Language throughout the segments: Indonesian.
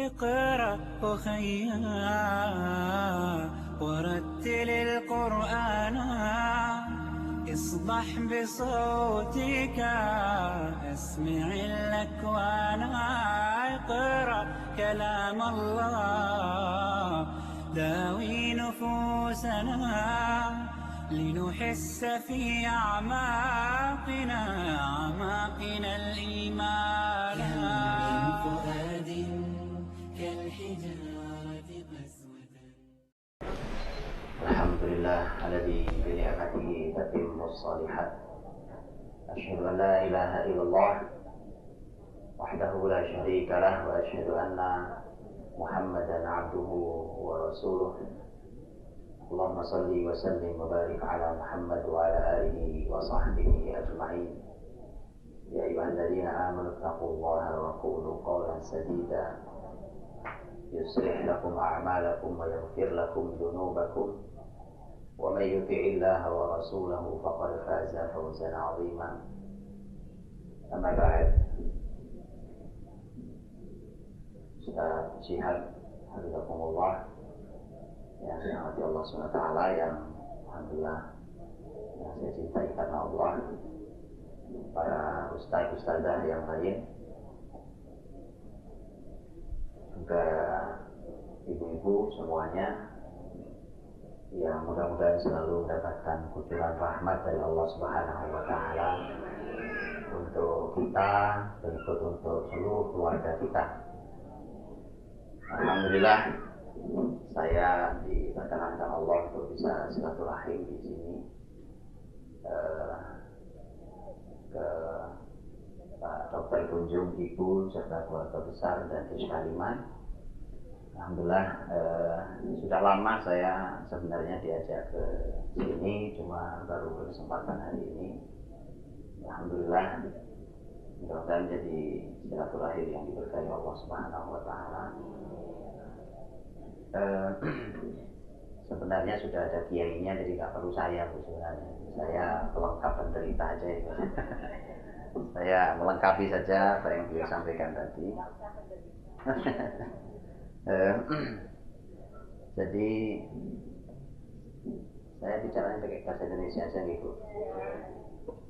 اقرأ أخيا ورتل القرآن اصبح بصوتك اسمع الأكوان اقرأ كلام الله داوي نفوسنا لنحس في أعماقنا الإيمان من فؤاد كالحجارة قسوة. الحمد لله الذي بنعمته تتم الصالحات. أشهد أن لا إله إلا الله وحده لا شريك له وأشهد أن محمدا عبده ورسوله. اللهم صل وسلم وبارك على محمد وعلى آله وصحبه أجمعين. يا أيها الذين آمنوا اتقوا الله وقولوا قولا سديدا يصلح لكم أعمالكم ويغفر لكم ذنوبكم ومن يطع الله ورسوله فقد فاز فوزا عظيما. أما بعد، Ustaz Syihab Hafizakumullah yang dirahmati Allah SWT, yang alhamdulillah yang saya cintai karena Allah, para ustaz-ustazah yang lain, juga ibu-ibu semuanya yang mudah-mudahan selalu mendapatkan kucuran rahmat dari Allah Subhanahu wa Ta'ala untuk kita, berikut untuk seluruh keluarga kita. Alhamdulillah, saya diperkenankan Allah untuk bisa silaturahim di sini ke Pak Dr. Kunjung, Ibu, serta keluarga besar dan Gus Kaliman. Alhamdulillah, sudah lama saya sebenarnya diajak ke sini, cuma baru berkesempatan hari ini. Alhamdulillah, mudah-mudahan jadi silaturahim yang diberkahi Allah Subhanahu wa Ta'ala. Sebenarnya sudah ada kiainya, jadi nggak perlu saya sebenarnya. Saya pelengkap penderita aja itu. Saya melengkapi saja apa yang beliau sampaikan tadi. Jadi saya bicaranya pakai bahasa Indonesia aja gitu.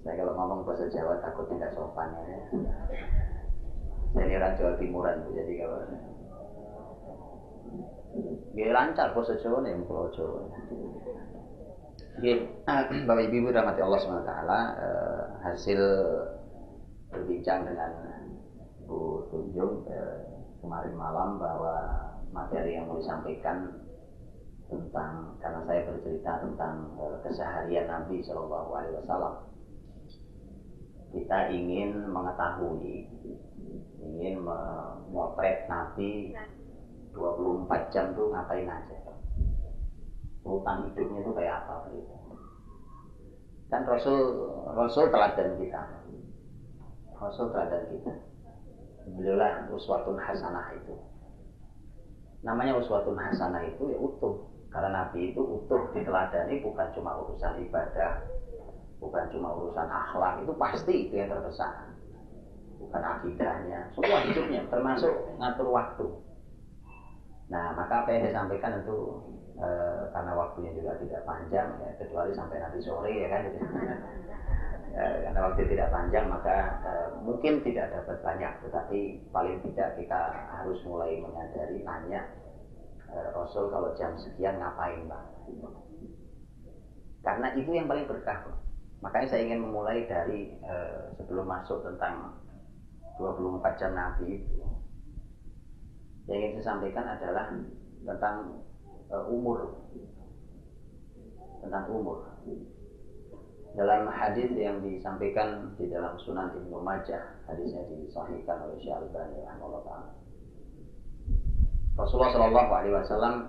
Saya kalau ngomong bahasa Jawa takutnya nggak sopan ya. Saya ini orang Jawa Timuran, jadi kalau dia lancar bahasa Jawa nih, kalau Jawa. Jadi, Bapak Ibu rahmati Allah SWT, hasil berbincang dengan Bu Tunjung kemarin malam bahwa materi yang mau disampaikan tentang, karena saya bercerita tentang keseharian Nabi Shallallahu Alaihi Wasallam, kita ingin mengetahui, ingin memotret Nabi 24 jam tuh ngapain aja, urutan hidupnya itu kayak apa gitu. Kan Rasul teladan kita, beliau lah uswatun hasanah itu. Namanya uswatun hasanah itu ya utuh, karena Nabi itu utuh diteladani, bukan cuma urusan ibadah, bukan cuma urusan akhlak, itu pasti itu yang terbesar, bukan akidahnya, semua hidupnya termasuk ngatur waktu. Nah, maka apa yang saya sampaikan itu karena waktunya juga tidak panjang ya, kecuali sampai nanti sore ya kan. Karena waktu tidak panjang maka mungkin tidak dapat banyak, tetapi paling tidak kita harus mulai menyadari, nanya Rasul kalau jam sekian ngapain Pak? Karena itu yang paling berkah. Makanya saya ingin memulai dari sebelum masuk tentang 24 jam Nabi itu. Yang ingin saya sampaikan adalah tentang umur. Dalam hadis yang disampaikan di dalam Sunan Ibnu Majah, hadisnya disahihkan oleh Syekh Al-Albani rahimahullah. Rasulullah Shallallahu Alaihi Wasallam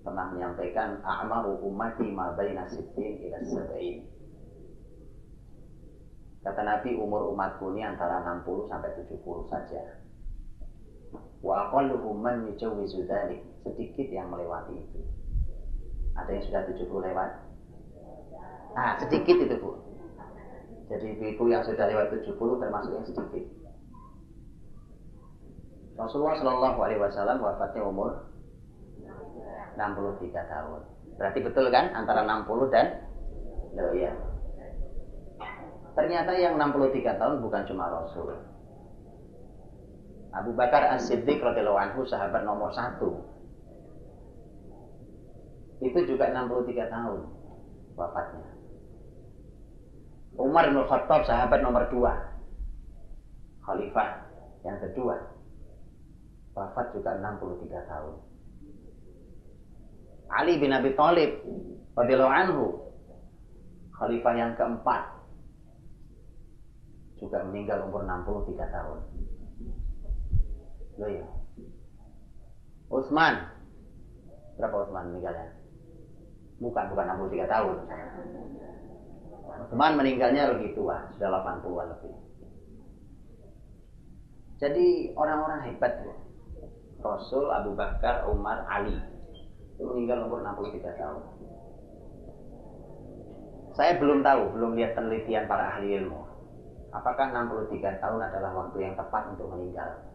pernah menyampaikan, a'maru ummati ma baina 60 ila 70. Kata Nabi, umur umatku ini antara 60 sampai 70 saja. Wa aqalluhum man yujawwizu dzalik, sedikit yang melewati itu. Ada yang sudah 70 lewat? Nah, sedikit itu Bu. Jadi ibu yang sudah lewat 70 termasuk yang sedikit. Rasulullah Shallallahu Alaihi Wasallam wafatnya umur 63 tahun. Berarti betul kan antara 60 dan loh ya. Ternyata yang 63 tahun bukan cuma Rasul. Abu Bakar As-Siddiq radhiyallahu anhu, sahabat nomor 1. Itu juga 63 tahun wafatnya. Umar bin Khattab, sahabat nomor 2. Khalifah yang kedua. Wafat juga 63 tahun. Ali bin Abi Thalib radhiyallahu anhu, khalifah yang keempat, juga meninggal umur 63 tahun. Loh ya. Utsman. Berapa Utsman meninggalnya? Bukan 63 tahun. Utsman meninggalnya lebih tua, sudah 80-an lebih. Jadi orang-orang hebat ya. Rasul, Abu Bakar, Umar, Ali. Itu meninggal umur 63 tahun. Saya belum tahu, belum lihat penelitian para ahli ilmu. Apakah 63 tahun adalah waktu yang tepat untuk meninggal?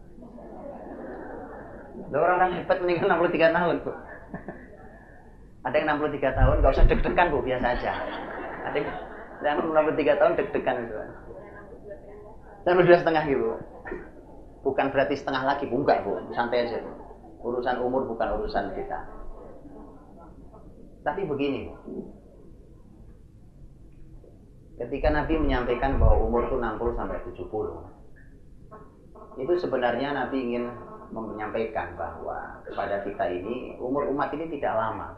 Orang hebat meninggal 63 tahun, Bu. Ada yang 63 tahun, gak usah deg-degan, Bu, biasa aja. Ada yang 63 tahun deg-degan gitu. Dan 2,5 gitu. Bukan berarti setengah lagi, Bu. Enggak, Bu. Santai aja, Bu. Urusan umur bukan urusan kita. Tapi begini, Bu. Ketika Nabi menyampaikan bahwa umur itu 60 sampai 70, itu sebenarnya Nabi ingin menyampaikan bahwa kepada kita ini, umur umat ini tidak lama.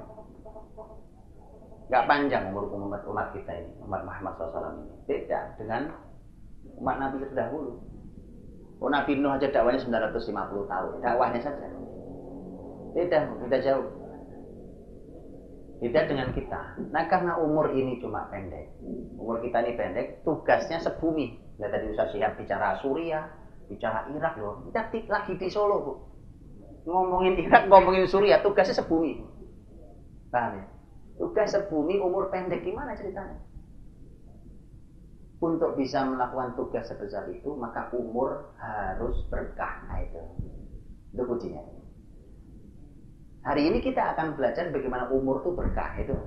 Gak panjang umur umat kita ini, umat Muhammad SAW ini. Beda dengan umat Nabi terdahulu. Oh, Nabi Nuh aja dakwahnya 950 tahun. Dakwahnya saja. Beda jauh. Beda dengan kita. Nah, karena umur ini cuma pendek. Umur kita ini pendek, tugasnya sebumi. Nah, tadi Ustaz Syihab bicara Suriah, bicara Irak loh. Kita lagi di Solo, Bu. Ngomongin Irak, ngomongin Suriah, tugasnya sebumi. Paham ya? Tugas sebumi, umur pendek, gimana ceritanya? Untuk bisa melakukan tugas sebesar itu, maka umur harus berkah. Nah, itu kuncinya. Hari ini kita akan belajar bagaimana umur itu berkah itu.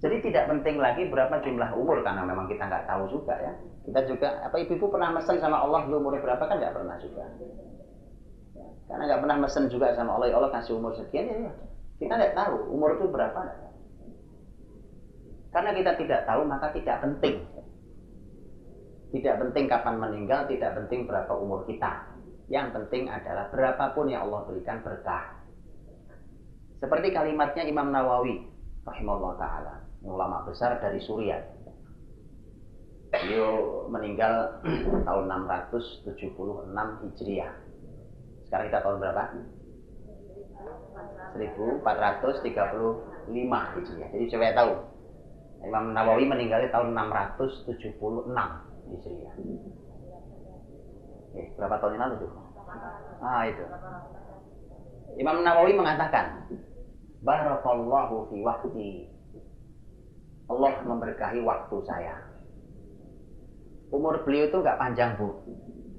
Jadi tidak penting lagi berapa jumlah umur, karena memang kita nggak tahu juga ya. Kita juga, ibu-ibu pernah mesen sama Allah umurnya berapa, kan nggak pernah juga. Karena nggak pernah mesen juga sama Allah, Allah kasih umur sekian ya. Kita nggak tahu umur itu berapa. Karena kita tidak tahu, maka tidak penting. Tidak penting kapan meninggal, tidak penting berapa umur kita. Yang penting adalah berapapun yang Allah berikan berkah. Seperti kalimatnya Imam Nawawi rahimahullah ta'ala, ulama besar dari Suriah. Beliau meninggal tahun 676 Hijriah. Sekarang kita tahun berapa? 1435 Hijriah. Jadi saya tahu Imam Nawawi meninggalnya tahun 676 Hijriah. Berapa tahun yang lalu tuh? Itu. Imam Nawawi mengatakan, barakallahu fi waqti. Allah memberkahi waktu saya. Umur beliau itu enggak panjang, Bu.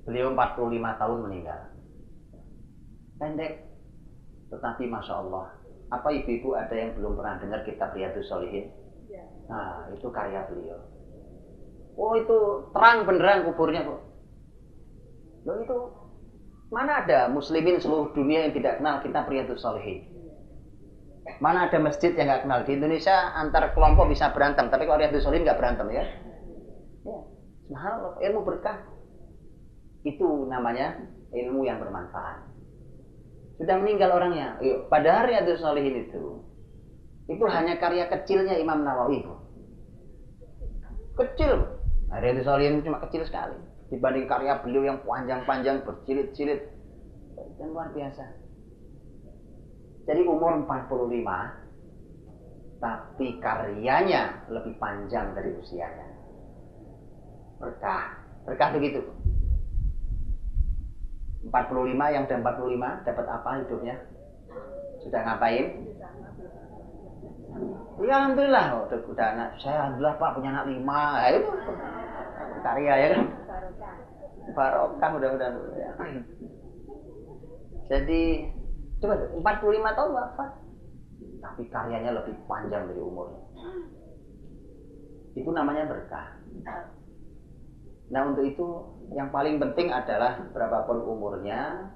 Beliau 45 tahun meninggal. Pendek. Tetapi Masya Allah. Apa ibu-ibu ada yang belum pernah dengar kitab Riyadhus Shalihin? Nah, itu karya beliau. Oh, itu terang benderang kuburnya, Bu. Loh, itu mana ada muslimin seluruh dunia yang tidak kenal kitab Riyadhus Shalihin? Mana ada masjid yang nggak kenal? Di Indonesia antar kelompok bisa berantem, tapi kalau Riyadhus Shalihin nggak berantem ya. Subhanallah, ilmu berkah. Itu namanya ilmu yang bermanfaat. Sudah meninggal orangnya. Padahal Riyadhus Shalihin itu hanya karya kecilnya Imam Nawawi. Kecil. Nah, Riyadhus Shalihin cuma kecil sekali dibanding karya beliau yang panjang-panjang, berjilid-jilid, dan luar biasa. Jadi umur 45, tapi karyanya lebih panjang dari usianya. Berkah begitu. 45, yang udah 45 dapat apa hidupnya? Sudah ngapain? Ya alhamdulillah, udah anak saya alhamdulillah Pak punya anak 5. Nah, itu karya ya kan? Barokah mudah-mudahan ya. Jadi coba 45 tahun wafat, tapi karyanya lebih panjang dari umurnya. Itu namanya berkah. Nah untuk itu yang paling penting adalah berapapun umurnya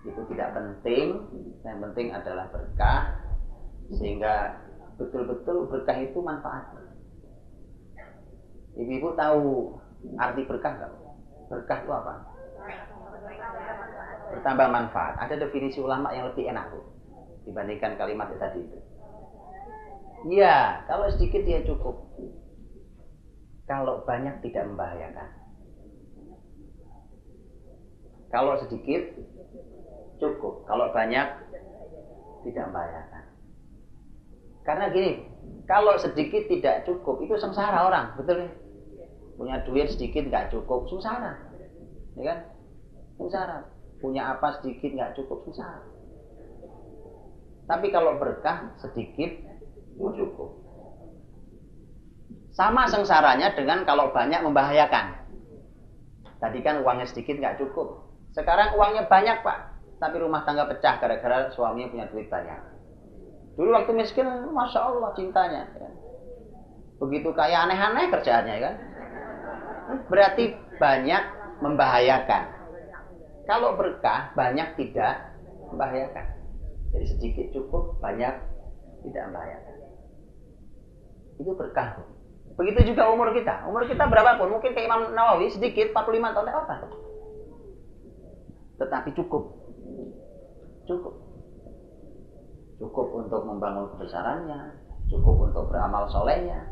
itu tidak penting, yang penting adalah berkah, sehingga betul-betul berkah itu manfaat. Ibu-ibu tahu arti berkah nggak? Berkah itu apa? Bertambah manfaat. Ada definisi ulama yang lebih enak dibandingkan kalimat tadi itu. Iya, kalau sedikit dia cukup. Kalau banyak tidak membahayakan. Kalau sedikit cukup. Kalau banyak tidak membahayakan. Karena gini, kalau sedikit tidak cukup itu sengsara orang, betul ya? Punya duit sedikit nggak cukup, sengsara, ya kan? Sengsara. Punya apa sedikit nggak cukup, sengsara. Tapi kalau berkah sedikit cukup. Sama sengsaranya dengan kalau banyak membahayakan. Tadi kan uangnya sedikit nggak cukup. Sekarang uangnya banyak Pak, tapi rumah tangga pecah gara-gara suaminya punya duit banyak. Dulu waktu miskin, masya Allah cintanya. Ya. Begitu kaya aneh-aneh kerjaannya kan. Berarti banyak membahayakan. Kalau berkah banyak tidak membahayakan. Jadi sedikit cukup, banyak tidak membahayakan. Itu berkah. Begitu juga umur kita. Umur kita berapapun, mungkin kayak Imam Nawawi sedikit 45 tahun apa? Tetapi cukup. Cukup. Cukup untuk membangun kebesarannya, cukup untuk beramal solehnya.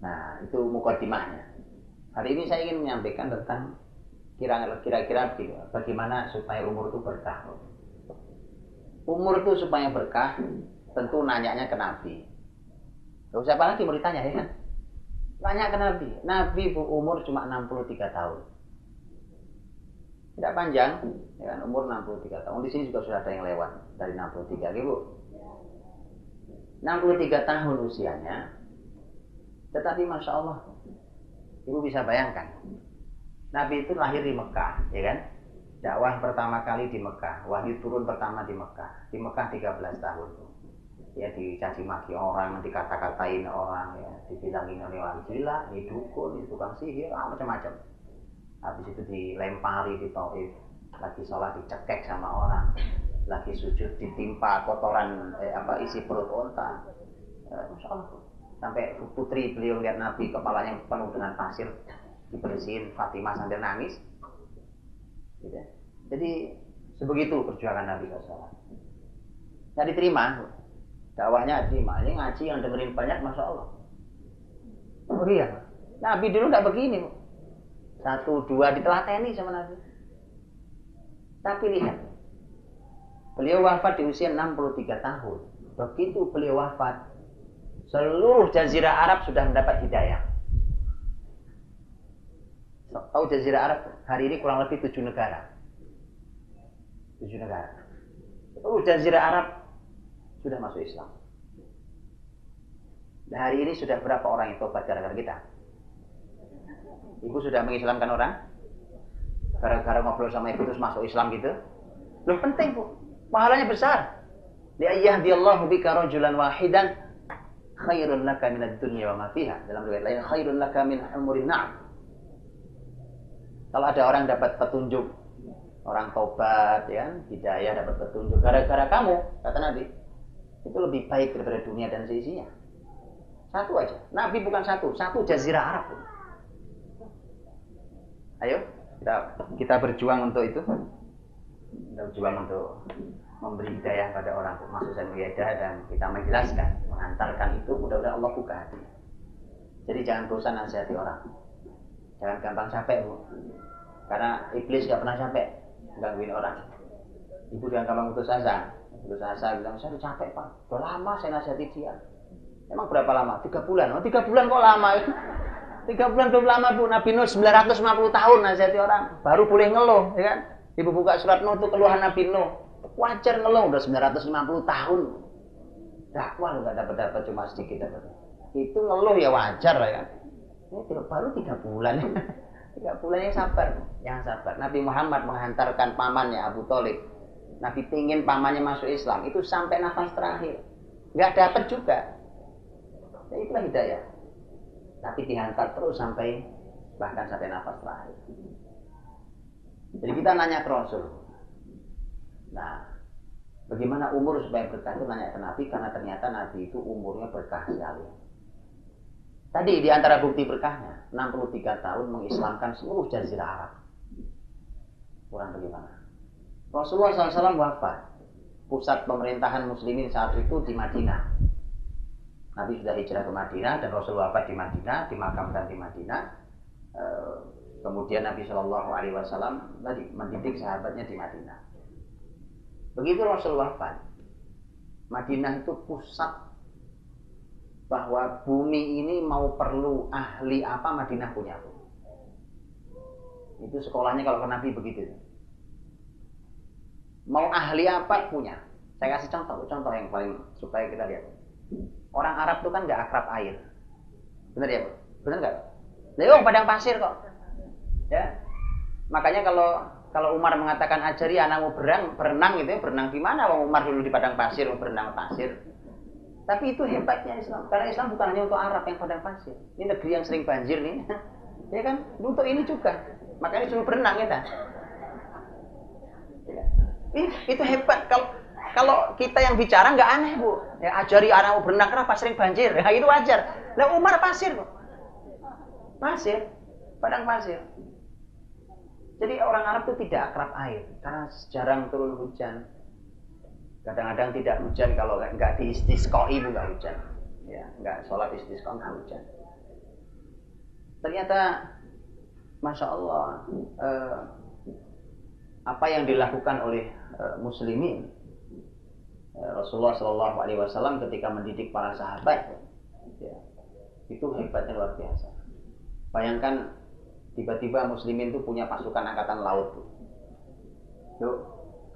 Nah, itu mukadimahnya. Hari ini saya ingin menyampaikan tentang kira-kira begini, bagaimana supaya umur itu berkah. Umur itu supaya berkah, tentu nanyanya ke Nabi. Gak usah apa lagi mau ditanya ya kan? Tanya ke Nabi. Nabi umur cuma 63 tahun. Tidak panjang, ya kan? Umur 63 tahun. Di sini juga sudah ada yang lewat dari 63, Bu. 63 tahun usianya. Tetapi Masya Allah, Ibu bisa bayangkan. Nabi itu lahir di Mekah, ya kan? Dakwah pertama kali di Mekah, wahyu turun pertama di Mekah. Di Mekah 13 tahun. Ya dicaci maki orang, dikata-katain orang, ya, dibilangin orang gila, ini dukun, ini tukang sihir, macam-macam. Habis itu dilempari di Taif, lagi sholat dicekek sama orang, lagi sujud ditimpa kotoran isi perut onta. Masya Allah. Sampai putri beliau lihat Nabi kepalanya penuh dengan pasir, dibersihin, Fatimah sambil nangis. Gitu. Jadi sebegitu perjuangan Nabi SAW. Nah diterima, dakwahnya diterima. Ini ngaji yang dengerin banyak, Masya Allah. Oh iya, Nabi dulu nggak begini. 1, 2 ditelateni sama Nabi. Tapi lihat, beliau wafat di usia 63 tahun. Begitu beliau wafat, seluruh jazirah Arab sudah mendapat hidayah. Tahu jazirah Arab hari ini kurang lebih 7 negara. 7 negara. Seluruh jazirah Arab sudah masuk Islam. Dan hari ini sudah berapa orang yang tobat gara-gara kita? Ibu sudah mengislamkan orang? Gara-gara ngobrol sama ibu terus masuk Islam gitu? Loh penting Bu. Pahalanya besar. Li'ayyadiyallahu bika rajulan wahidan khairun laka minad dunya wa ma fiha. Dalam riwayat lain khairun laka min humurin na'am. Kalau ada orang dapat petunjuk, orang tobat ya, hidayah dapat petunjuk gara-gara kamu, kata Nabi, itu lebih baik daripada dunia dan seisinya. Satu aja. Nabi bukan satu jazirah Arab. Ayo, kita berjuang untuk itu. Kita berjuang untuk memberi hidayah pada orang masuk dan hidayah, dan kita menjelaskan, mengantarkan itu, mudah-mudahan Allah buka hati. Jadi jangan bosan nasihati orang. Jangan gampang capek, Bu. Karena iblis gak pernah capek gangguin orang. Ibu jangan gampang putus asa. Putus asa bilang, saya udah capek Pak. Udah lama saya nasihati dia. Emang berapa lama? 3 bulan. Oh 3 bulan kok lama? 3 bulan belum lama Bu. Nabi Nuh 950 tahun nasihati orang. Baru boleh ngeluh, ya kan? Ibu buka surat Nuh itu keluhan Nabi Nuh. Wajar ngeluh, udah 950 tahun. Dakwah nggak dapat cuma sedikit dapat. Itu ngeluh ya wajar lah kan. Ini baru 3 bulan. 3 3 bulan yang sabar. Nabi Muhammad menghantarkan pamannya Abu Thalib. Nabi pingin pamannya masuk Islam itu sampai nafas terakhir. Nggak dapat juga. Ya, itulah hidayah. Tapi dihantar terus bahkan sampai nafas terakhir. Jadi kita nanya ke Rasul. Nah, bagaimana umur supaya berkah itu nanya ke Nabi, karena ternyata Nabi itu umurnya berkah sekali. Tadi di antara bukti berkahnya, 63 tahun mengislamkan seluruh jazirah Arab. Kurang bagaimana? Rasulullah SAW wafat. Pusat pemerintahan muslimin saat itu di Madinah. Nabi sudah hijrah ke Madinah dan Rasul wafat di Madinah, dimakamkan di Madinah. Kemudian Nabi Shallallahu Alaihi Wasallam tadi mendidik sahabatnya di Madinah. Begitu Rasul wafat, Madinah itu pusat bahwa bumi ini mau perlu ahli apa Madinah punya. Itu sekolahnya kalau ke Nabi begitu. Mau ahli apa punya. Saya kasih contoh yang paling supaya kita lihat. Orang Arab itu kan nggak akrab air. Benar ya, Bu? Benar nggak? Nah, padang pasir kok. Ya. Makanya kalau Umar mengatakan ajari anakmu berenang gitu ya, berenang di mana? Wong Umar dulu di padang pasir, berenang pasir. Tapi itu hebatnya Islam. Karena Islam bukan hanya untuk Arab yang padang pasir. Ini negeri yang sering banjir nih. Ya kan? Untuk ini juga. Makanya suruh berenang kita. Ya. Itu hebat. Kalau kita yang bicara nggak aneh, Bu. Ya, ajari anakmu berenang kenapa sering banjir. Nah, itu wajar. Lah Umar pasir kok. Pasir. Padang pasir. Jadi orang Arab itu tidak akrab air karena jarang turun hujan. Kadang-kadang tidak hujan kalau nggak diistisqoi itu nggak hujan. Ya, nggak sholat istisqa nggak hujan. Ternyata, masya Allah, apa yang dilakukan oleh muslimin, Rasulullah Shallallahu Alaihi Wasallam ketika mendidik para sahabat, ya, itu hebatnya luar biasa. Bayangkan tiba-tiba muslimin itu punya pasukan angkatan laut. Yuk,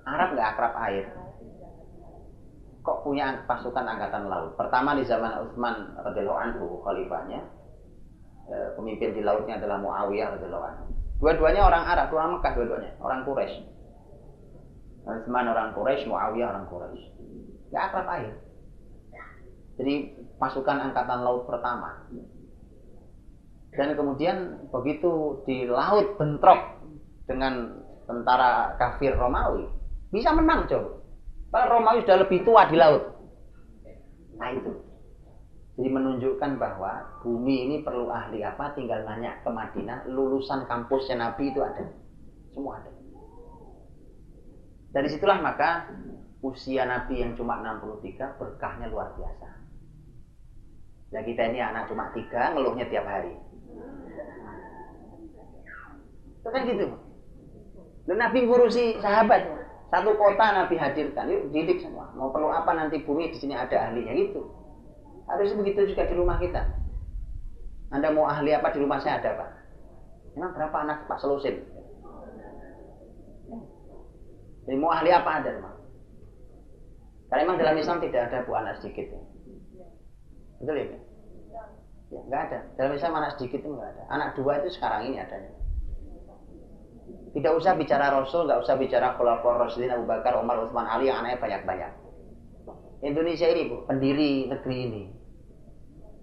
Arab nggak akrab air. Kok punya pasukan angkatan laut? Pertama di zaman Utsman radhiyallahu anhu khalifahnya, pemimpin di lautnya adalah Muawiyah radhiyallahu anhu. Dua-duanya orang Arab, orang Mekah dua-duanya, orang Quraisy. Utsman orang Quraisy, Muawiyah orang Quraisy. Nggak akrab air. Jadi pasukan angkatan laut pertama. Dan kemudian begitu di laut bentrok dengan tentara kafir Romawi, bisa menang coba. Padahal Romawi sudah lebih tua di laut. Nah itu. Jadi menunjukkan bahwa bumi ini perlu ahli apa, tinggal nanya ke Madinah, lulusan kampusnya Nabi itu ada. Semua ada. Dari situlah maka usia Nabi yang cuma 63 berkahnya luar biasa. Ya kita ini anak cuma 3, ngeluhnya tiap hari. Itu kan gitu. Dan Nabi ngurusi sahabat. Satu kota Nabi hadirkan. Yuk didik semua. Mau perlu apa nanti bumi di sini ada ahlinya gitu. Harus begitu juga di rumah kita. Anda mau ahli apa di rumah saya ada Pak. Memang berapa anak Pak Selusin? Jadi mau ahli apa ada Pak? Karena memang dalam Islam tidak ada bu anak sedikit. Betul ya? Ya, nggak ada. Dalam Islam anak sedikit itu nggak ada. Anak 2 itu sekarang ini adanya. Tidak usah bicara Rasul, nggak usah bicara Khulafaur Rasyidin Abu Bakar, Umar, Utsman, Ali yang anaknya banyak-banyak. Indonesia ini Bu, pendiri negeri ini,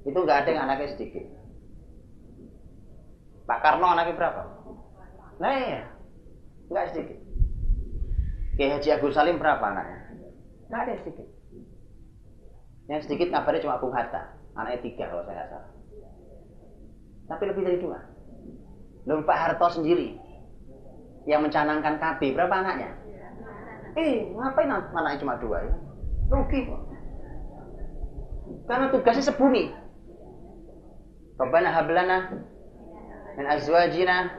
itu nggak ada yang anaknya sedikit. Pak Karno anaknya berapa? Nah ya, nggak sedikit. Kiai Haji Agus Salim berapa anaknya? Nggak ada yang sedikit. Yang sedikit kabarnya cuma Bung Hatta, anaknya 3 kalau saya nggak salah. Tapi lebih dari 2. Lalu Pak Harto sendiri yang mencanangkan KB, berapa anaknya? Ngapain anaknya cuma 2 ya? Rugi kok. Karena tugasnya sebumi. Rabbana hablana min azwajina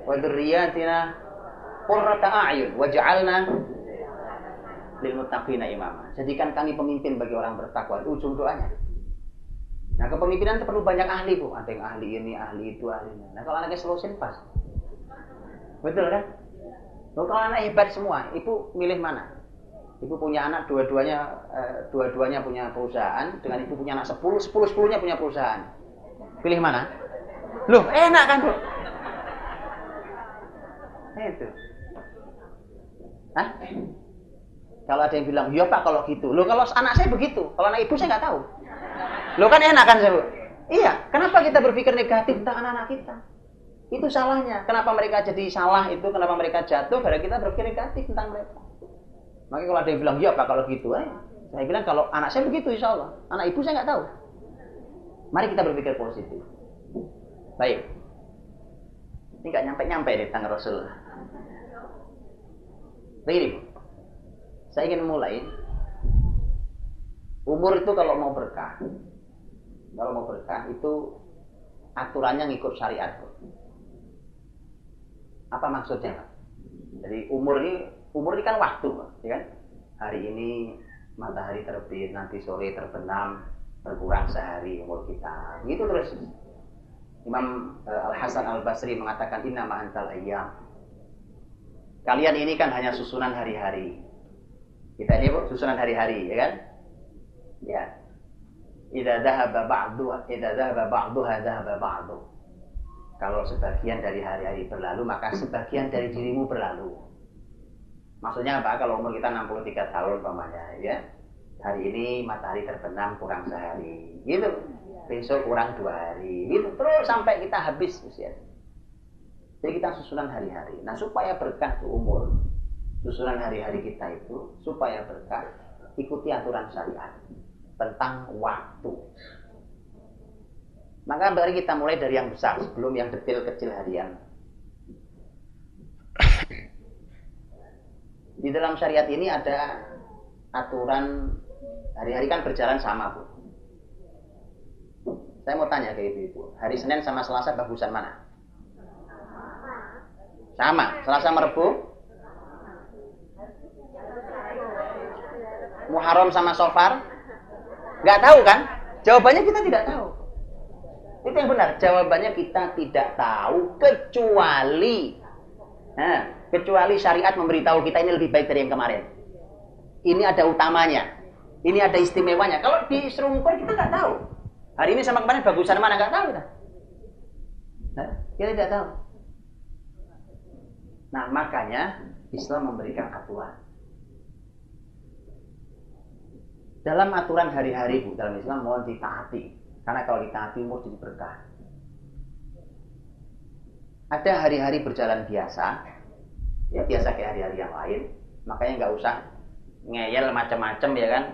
wa dzurriyyatina qurrata a'yun waj'alna lil muttaqina imama. Jadikan kami pemimpin bagi orang bertakwa. Itu ujung doanya. Nah, kepemimpinan itu perlu banyak ahli, Bu. Ada yang ahli ini, ahli itu, ahli ini. Nah, kalau anaknya Selusin pas. Betul kan? Kalau anak hebat semua, ibu milih mana? Ibu punya anak dua-duanya punya perusahaan, dengan ibu punya anak 10-10-10-nya punya perusahaan. Pilih mana? Loh, enak kan, Bu? Itu. Hah? Kalau ada yang bilang, "Ya Pak kalau gitu." Loh kalau anak saya begitu, kalau anak ibu saya nggak tahu. Loh kan enak kan saya, Bu? Iya, kenapa kita berpikir negatif tentang anak-anak kita? Itu salahnya. Kenapa mereka jadi salah itu, kenapa mereka jatuh, karena kita berpikir negatif tentang mereka. Makanya kalau ada yang bilang, "Ya Pak kalau gitu." Saya bilang, kalau anak saya begitu insya Allah. Anak ibu saya nggak tahu. Mari kita berpikir positif. Baik. Ini nggak nyampe-nyampe nih tentang Rasul. Begini, saya ingin mulai. Umur itu kalau mau berkah itu aturannya ngikut syariat. Apa maksudnya, Pak? Jadi umur ini kan waktu, ya kan? Hari ini matahari terbit, nanti sore terbenam, berkurang sehari umur kita. Begitu terus. Imam Al-Hasan Al-Basri mengatakan, "Innama antal ayyam." Kalian ini kan hanya susunan hari-hari. Kita ini susunan hari-hari, ya kan? Ya. Idza dhahaba ba'duha dhahaba ba'du. Kalau sebagian dari hari-hari berlalu, maka sebagian dari dirimu berlalu. Maksudnya apa? Kalau umur kita 63 tahun umpamanya, ya. Hari ini matahari terbenam kurang sehari, gitu. Besok kurang 2 hari, gitu. Terus sampai kita habis usia. Jadi kita susunan hari-hari. Nah, supaya berkah ke umur, susunan hari-hari kita itu supaya berkah, ikuti aturan syariat tentang waktu. Maka mari kita mulai dari yang besar sebelum yang detail kecil harian. Di dalam syariat ini ada aturan hari-hari kan berjalan sama, Bu. Saya mau tanya ke ibu-ibu, hari Senin sama Selasa bagusan mana? Sama, Selasa Rabu. Muharram sama Safar? Nggak tahu kan? Jawabannya kita tidak tahu. Itu yang benar. Jawabannya kita tidak tahu kecuali syariat memberitahu kita ini lebih baik dari yang kemarin. Ini ada utamanya. Ini ada istimewanya. Kalau di serungkur kita nggak tahu. Hari ini sama kemarin bagusan mana, nggak tahu kita. Kita tidak tahu. Nah, makanya Islam memberikan aturan. Dalam aturan hari-hari, Bu, dalam Islam mohon ditaati. Karena kalau ditaati umur jadi berkah. Ada hari-hari berjalan biasa, ya biasa kayak hari-hari yang lain. Makanya nggak usah ngeyel macam-macam, ya kan.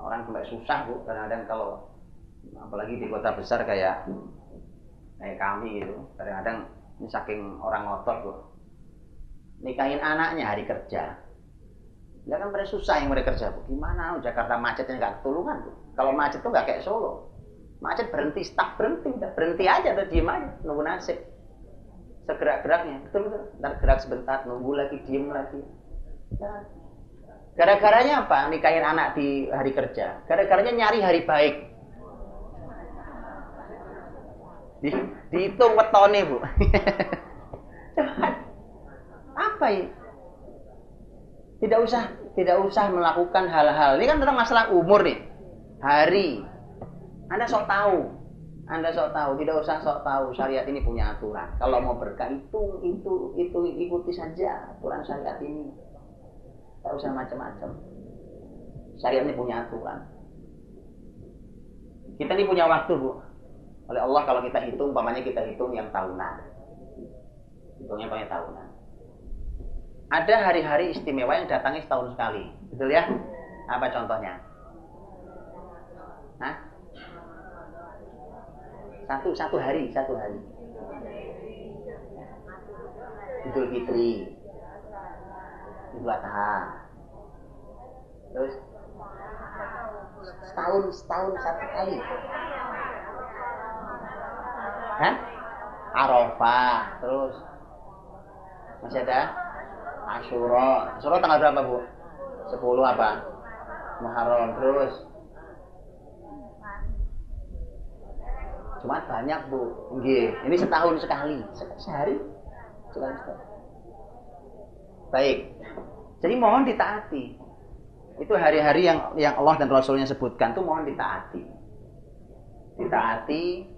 Orang sampai susah, Bu, kadang-kadang kalau apalagi di kota besar kayak kami gitu, kadang-kadang ini saking orang ngotot, Bu, nikahin anaknya hari kerja. Ya kan mereka susah yang mereka kerja, Bu. Gimana? Jakarta macetnya nggak ketulungan, Bu. Kalau macet tuh nggak kayak Solo. Macet berhenti, stuck berhenti, udah berhenti aja atau diem aja, nunggu nasib. Segerak-geraknya, betul. Ntar gerak sebentar, nunggu lagi, diem lagi. Ya. Gara-garanya apa? Nikahin anak di hari kerja. Gara-garanya nyari hari baik. Dihitung wetone, Bu. Apa ini? Tidak usah melakukan hal-hal. Ini kan tentang masalah umur nih. Hari. Anda sok tahu. Tidak usah sok tahu. Syariat ini punya aturan. Kalau mau berkah itu ikuti saja aturan syariat ini. Tidak usah macam-macam. Syariat ini punya aturan. Kita ini punya waktu, Bu. Oleh Allah kalau kita hitung, umpamanya kita hitung yang tahunan. Hitungnya pakai tahunan. Ada hari-hari istimewa yang datangnya setahun sekali. Betul ya? Apa contohnya? Hah? Satu hari. Idul Fitri. Idul Adha. Terus setahun satu kali. Hah? Arafah. Terus masih ada Asyura tanggal berapa, Bu? 10 apa? Muharram. Terus Jumat banyak, Bu. Nggih, ini setahun sekali. Sehari sekali. Baik. Jadi mohon ditaati. Itu hari-hari yang Allah dan Rasulnya sebutkan tuh mohon ditaati. Ditaati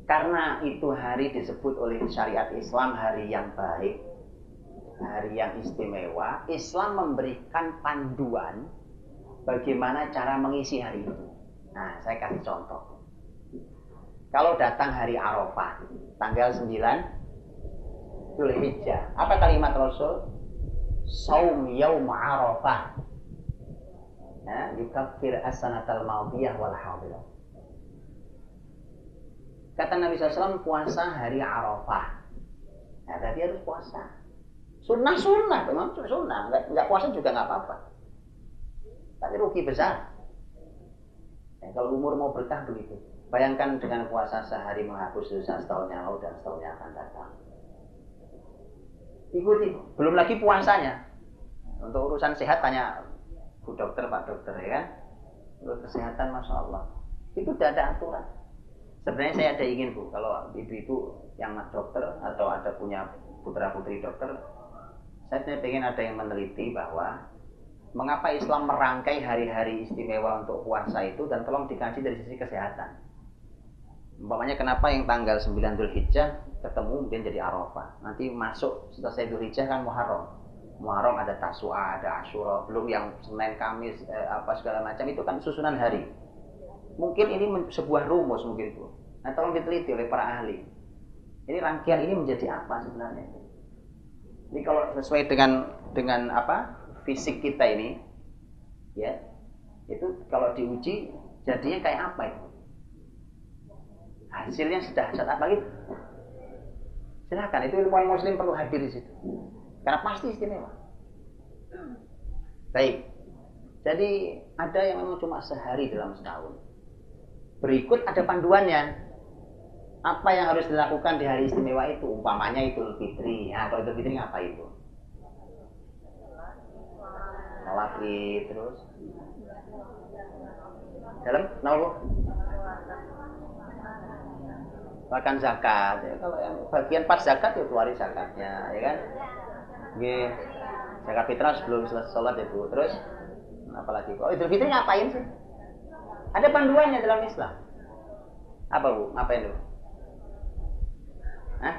karena itu hari disebut oleh syariat Islam hari yang baik. hari yang istimewa, Islam memberikan panduan bagaimana cara mengisi hari itu. Nah, saya kasih contoh. Kalau datang hari Arafah, tanggal 9 Dzulhijjah, apa kalimat Rasul? Shaum yaum Arafah. Ya, yukaffir as-sanatal madiyah wal hadirah. Kata Nabi SAW, puasa hari Arafah. Nah, berarti harus puasa. Sunnah, memang sunnah. Enggak puasa juga enggak apa-apa. Tapi rugi besar. Ya, kalau umur mau berkah begitu. Bayangkan dengan puasa sehari menghapus dosa setahun yang lalu dan setahun yang akan datang. Ikuti. Belum lagi puasanya. Untuk urusan sehat tanya Bu Dokter, Pak Dokter, ya kan? Untuk kesehatan, Masya Allah. Itu tidak ada aturan. Sebenarnya saya ada ingin, Bu, kalau ibu-ibu yang dokter atau ada punya putra-putri dokter, saya ingin ada yang meneliti bahwa mengapa Islam merangkai hari-hari istimewa untuk puasa itu, dan tolong dikaji dari sisi kesehatan. Umpamanya kenapa yang tanggal 9 Dzulhijjah ketemu kemudian jadi Arafah. Nanti masuk selesai Dzulhijjah kan Muharram. Muharram ada Tasu'a, ada Asyura, belum yang Senin, Kamis, apa segala macam, itu kan susunan hari. Mungkin ini sebuah rumus mungkin itu. Nah, tolong diteliti oleh para ahli. Ini rangkaian ini menjadi apa sebenarnya? Ini kalau sesuai dengan apa? Fisik kita ini, ya. Itu kalau diuji jadinya kayak apa itu? Hasilnya sudah apa gitu? Silakan, itu ilmuwan muslim perlu hadir di situ. Karena pasti istimewa. Baik. Jadi ada yang memang cuma sehari dalam setahun. Berikut ada panduannya. Apa yang harus dilakukan di hari istimewa itu? Umpamanya Idul Fitri. Ya, kalau Idul Fitri ngapain itu? Sholat Id, terus dalam makan zakat. Ya, kalau yang bagian pas zakat ya keluarin zakatnya, ya kan? Oke. Zakat fitrah sebelum selesai sholat itu. Terus apalagi? Oh, Idul Fitri ngapain sih? Ada panduannya dalam Islam. Apa, Bu? Ngapain dulu? Hah?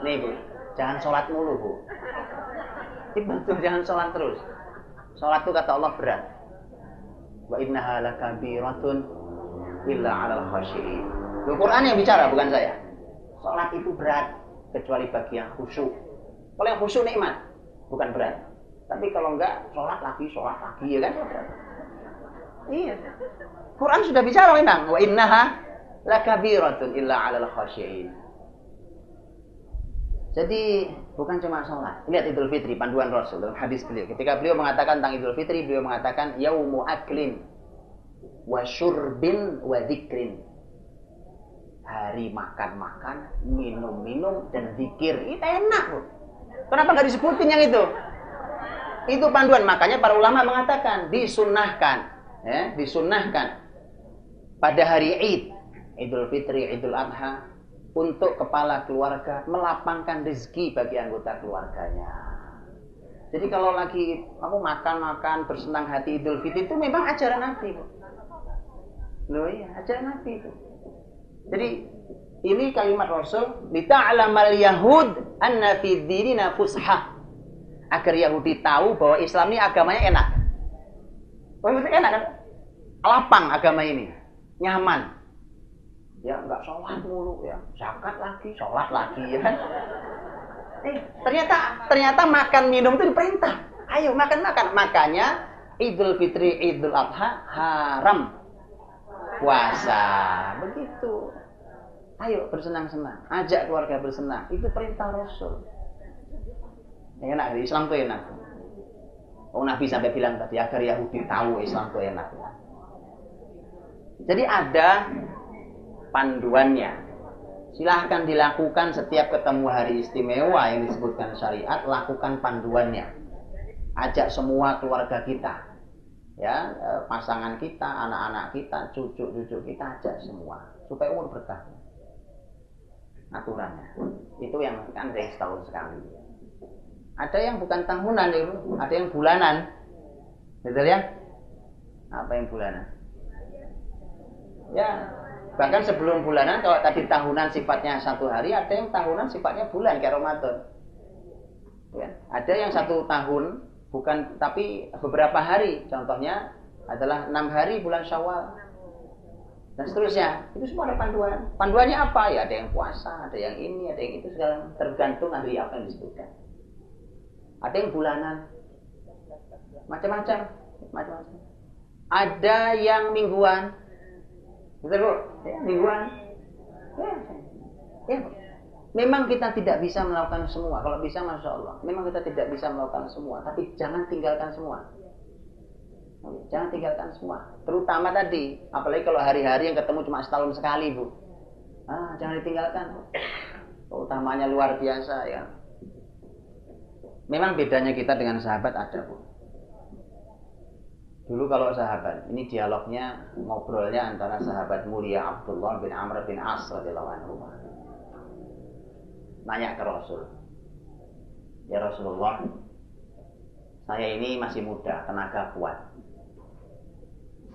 Nih, Bu, jangan sholat mulu, Bu. Ini betul, jangan sholat terus. Sholat itu kata Allah berat. Wa innaha lakabiratun illa 'alal khashiyin. Al-Qur'an yang bicara, bukan saya. Sholat itu berat kecuali bagi yang khusyuk. Kalau yang khusyuk nikmat, bukan berat. Tapi kalau enggak, sholat lagi, ya kan? Iya. Quran sudah bicara memang. Wa innaha lakabiratun illa 'alal khashiyin. Jadi bukan cuma sholat. Lihat Idul Fitri, panduan Rasul dalam hadis beliau. Ketika beliau mengatakan tentang Idul Fitri, beliau mengatakan yaumu aklin wa syurbin wa dzikrin. Hari makan-makan, minum-minum dan zikir. Itu enak, loh. Kenapa nggak disebutin yang itu? Itu panduan. Makanya para ulama mengatakan disunnahkan, ya, disunnahkan pada hari Id, Idul Fitri, Idul Adha, untuk kepala keluarga melapangkan rezeki bagi anggota keluarganya. Jadi kalau lagi kamu makan-makan bersenang hati Idul Fitri, itu memang ajaran Nabi. Loh iya, ajaran Nabi itu. Jadi ini kalimat Rasul, lita'lamal yahud anna fi dinina fushah. Agar Yahudi tahu bahwa Islam ini agamanya enak. Oh, itu enak kan? Lapang agama ini, nyaman. Ya enggak sholat mulu ya, zakat lagi, sholat lagi, ya kan? Ternyata makan minum itu diperintah. Ayo makan. Makanya Idul Fitri, Idul Adha haram puasa. Begitu. Ayo bersenang-senang, ajak keluarga bersenang. Itu perintah Rasul. Enak, Islam itu enak. Oh, Nabi sampai bilang tadi agar Yahudi tahu Islam itu enak. Jadi ada panduannya. Silahkan dilakukan setiap ketemu hari istimewa yang disebutkan syariat, lakukan panduannya. Ajak semua keluarga kita, ya, pasangan kita, anak-anak kita, cucu-cucu kita, ajak semua supaya umur berkah. Aturannya itu yang kan dari setahun sekali. Ada yang bukan tahunan itu, ada yang bulanan, betul ya? Apa yang bulanan? Ya, Bahkan sebelum bulanan, kalau tadi tahunan sifatnya 1 hari, ada yang tahunan sifatnya bulan kayak Ramadan. Ya. Ada yang 1 tahun bukan, tapi beberapa hari. Contohnya adalah 6 hari bulan Syawal dan seterusnya. Itu semua ada panduan. Panduannya apa? Ya ada yang puasa, ada yang ini, ada yang itu, segala tergantung hari apa yang disebutkan. Ada yang bulanan, macam-macam. Ada yang mingguan, betul Bu? Ya, mingguan. Ya. Memang kita tidak bisa melakukan semua. Kalau bisa, masya Allah. Memang kita tidak bisa melakukan semua, tapi jangan tinggalkan semua. Jangan tinggalkan semua. Terutama tadi, apalagi kalau hari-hari yang ketemu cuma setahun sekali, Bu. Jangan ditinggalkan. Utamanya luar biasa ya. Memang bedanya kita dengan sahabat ada, Bu. Dulu kalau sahabat, ini dialognya, ngobrolnya antara sahabat mulia Abdullah bin Amr bin As radhiyallahu anhu. Nanya ke Rasul, ya Rasulullah, saya ini masih muda, tenaga kuat.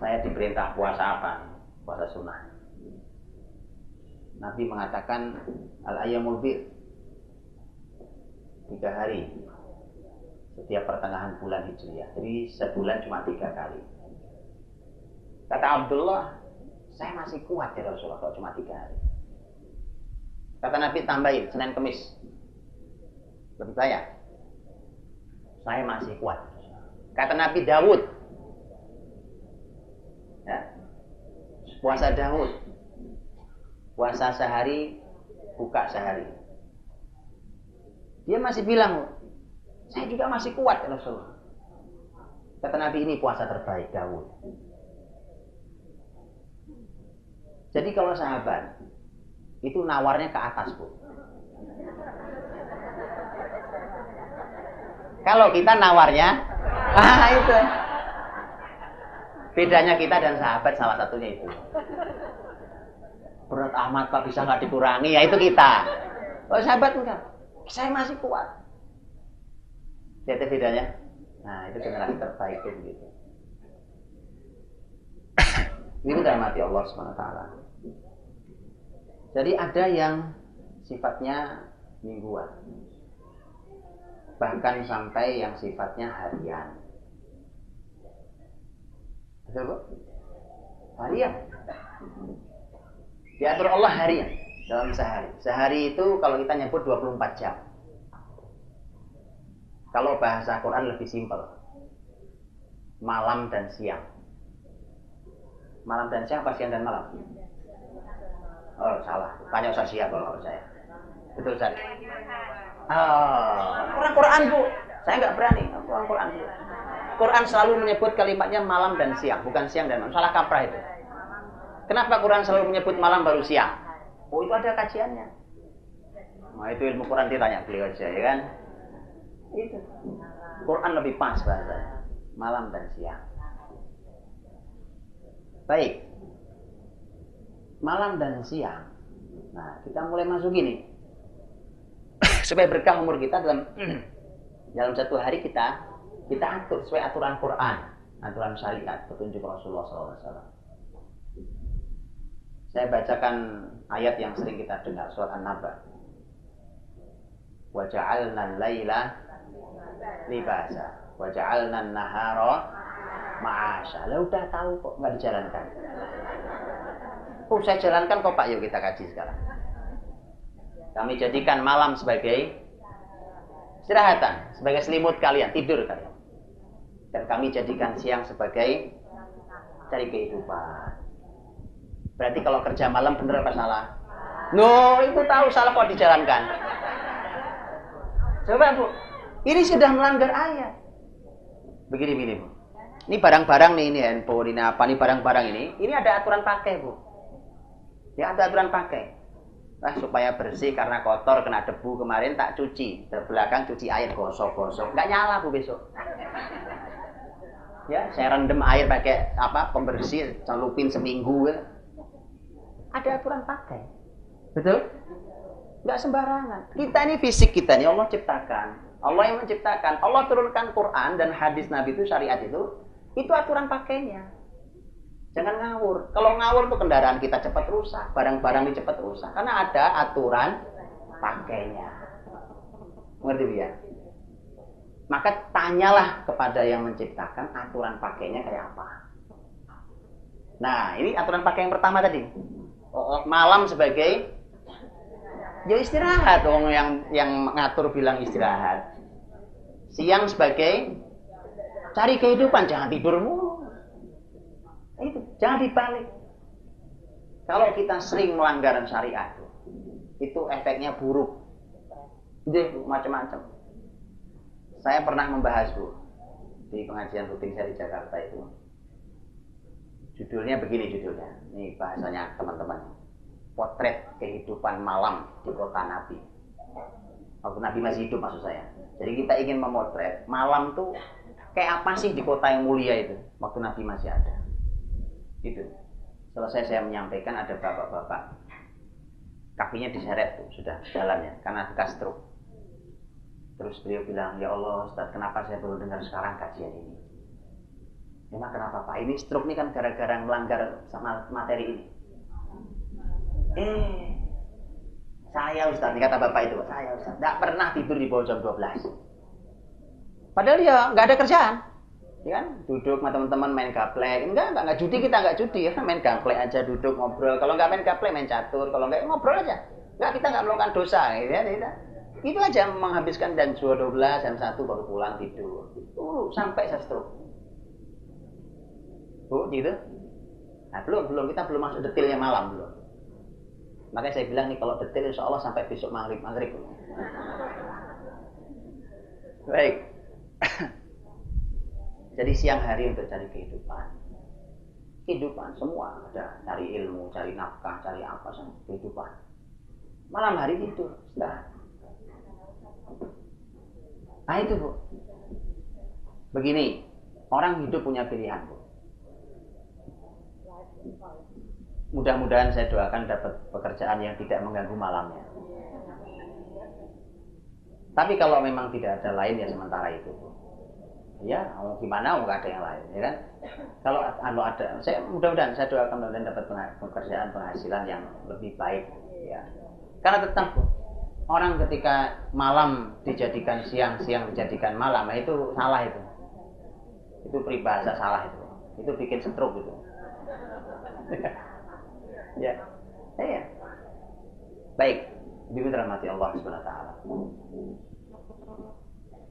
Saya diperintah puasa apa? Puasa sunnah. Nabi mengatakan al-ayyamul bir, 3 hari setiap pertengahan bulan Hijriah. Jadi sebulan cuma 3 kali. Kata Abdullah, saya masih kuat ya Rasulullah kalau cuma 3 hari. Kata Nabi, tambahin Senin Kemis. Lebih saya masih kuat. Kata Nabi Dawud, ya, puasa Dawud, puasa sehari, buka sehari. Dia masih bilang, saya juga masih kuat ya Rasulullah. Kata Nabi, ini puasa terbaik Dawud. Jadi kalau sahabat itu nawarnya ke atas, Bu. Kalau kita nawarnya, itu. Bedanya kita dan sahabat salah satunya itu. Berat amat Pak, bisa nggak dikurangi? Ya itu kita. Kalau sahabat enggak, saya masih kuat. Lihat bedanya. Nah, itu generasi terbaik itu begitu. Ini udah mati Allah SWT. Jadi ada yang sifatnya mingguan, bahkan sampai yang sifatnya harian. Betul, Bu? Harian. Diatur Allah harian dalam sehari. Sehari itu kalau kita nyebut 24 jam. Kalau bahasa Quran lebih simpel. Malam dan siang. Malam dan siang apa siang dan malam? Oh, salah. Tanya Ustaz Syihab kalau saya. Betul, Ustaz. Quran, Bu. Saya nggak berani. Quran, Bu. Quran selalu menyebut kalimatnya malam dan siang, bukan siang dan malam. Salah kaprah itu. Kenapa Quran selalu menyebut malam baru siang? Oh, itu ada kajiannya. Nah, itu ilmu Quran ditanya beliau aja, ya kan? Itu. Quran lebih pas bahasanya. Malam dan siang. Baik. Malam dan siang. Nah, kita mulai masuk gini. Supaya berkah umur kita dalam satu hari kita atur sesuai aturan Quran, aturan syariat, petunjuk Rasulullah SAW. Saya bacakan ayat yang sering kita dengar, surat An-Naba. Wa ja'alna al-laila libasa, wa ja'alna an-nahara ma'asha. Lah udah tahu kok nggak dijalankan. Oh, saya jalankan kok Pak, yuk kita kaji sekarang. Kami jadikan malam sebagai istirahatan, sebagai selimut kalian, tidur kalian. Dan kami jadikan siang sebagai cari kehidupan. Berarti kalau kerja malam bener apa salah? No, itu tahu salah kok dijalankan. Coba Bu, ini sudah melanggar ayat. Begini Bu. Ini barang-barang nih, ini handphone, ini apa nih barang-barang ini ada aturan pakai Bu. Ya ada aturan pakai. Supaya bersih karena kotor kena debu kemarin tak cuci, terbelakang cuci air gosok-gosok, nggak nyala Bu besok. Ya, saya rendam air pakai pembersih, celupin seminggu. Ya. Ada aturan pakai, betul? Nggak sembarangan. Kita ini fisik kita nih Allah ciptakan, Allah yang menciptakan, Allah turunkan Quran dan hadis Nabi itu syariat itu aturan pakainya. Jangan ngawur. Kalau ngawur tuh kendaraan kita cepat rusak, barang-barang ini cepat rusak. Karena ada aturan pakainya. Ngerti ya? Maka tanyalah kepada yang menciptakan aturan pakainya kayak apa. Nah, ini aturan pakai yang pertama tadi. Malam sebagai ya istirahat, dong yang ngatur bilang istirahat. Siang sebagai cari kehidupan, jangan tidur mulu. Itu jangan dibalik. Kalau kita sering melanggar syariat, itu efeknya buruk. Jadi macam-macam. Saya pernah membahas di pengajian rutin saya di Jakarta itu. Judulnya begini judulnya. Ini bahasanya teman-teman. Potret kehidupan malam di kota Nabi. Waktu Nabi masih hidup maksud saya. Jadi kita ingin memotret malam tuh kayak apa sih di kota yang mulia itu waktu Nabi masih ada. Gitu. Selesai saya menyampaikan ada bapak-bapak kakinya diseret tuh sudah jalannya karena bekas stroke. Terus beliau bilang, ya Allah Ustaz, kenapa saya baru dengar sekarang kajian ini? Emang kenapa Pak? Ini stroke ini kan gara-gara melanggar sama materi ini. Saya Ustaz, ini kata bapak itu, saya Ustaz, tidak pernah tidur di bawah jam 12. Padahal ya nggak ada kerjaan. Ya kan? Duduk sama teman-teman main gaplek. Enggak judi, kita nggak judi ya. Main gaplek aja, duduk ngobrol. Kalau nggak main gaplek, main catur. Kalau nggak ngobrol aja. Nggak, kita nggak melakukan dosa. Ya, itu aja menghabiskan jam 12, jam 1 baru pulang tidur. Sampai saya stroke. Gitu. Nah, belum kita belum masuk detailnya malam belum. Makanya saya bilang nih kalau detail insya Allah sampai besok maghrib. Baik. Jadi siang hari untuk cari kehidupan. Kehidupan semua ada, cari ilmu, cari nafkah, cari apa sama kehidupan. Malam hari tidur, istirahat. Nah itu Bu. Begini, orang hidup punya pilihan Bu. Mudah-mudahan saya doakan dapat pekerjaan yang tidak mengganggu malamnya. Tapi kalau memang tidak ada lain ya sementara itu. Ya, mau gimana mau ada yang lain, ya kan? Kalau ada, saya mudah-mudahan saya doakan mudah-mudahan dapat pekerjaan penghasilan yang lebih baik, ya. Karena tetap orang ketika malam dijadikan siang, siang dijadikan malam, nah itu salah itu. Itu peribahasa salah itu. Itu bikin stroke itu. Ya. Ya. Baik, bimbing rahmati Allah Subhanahu wa taala.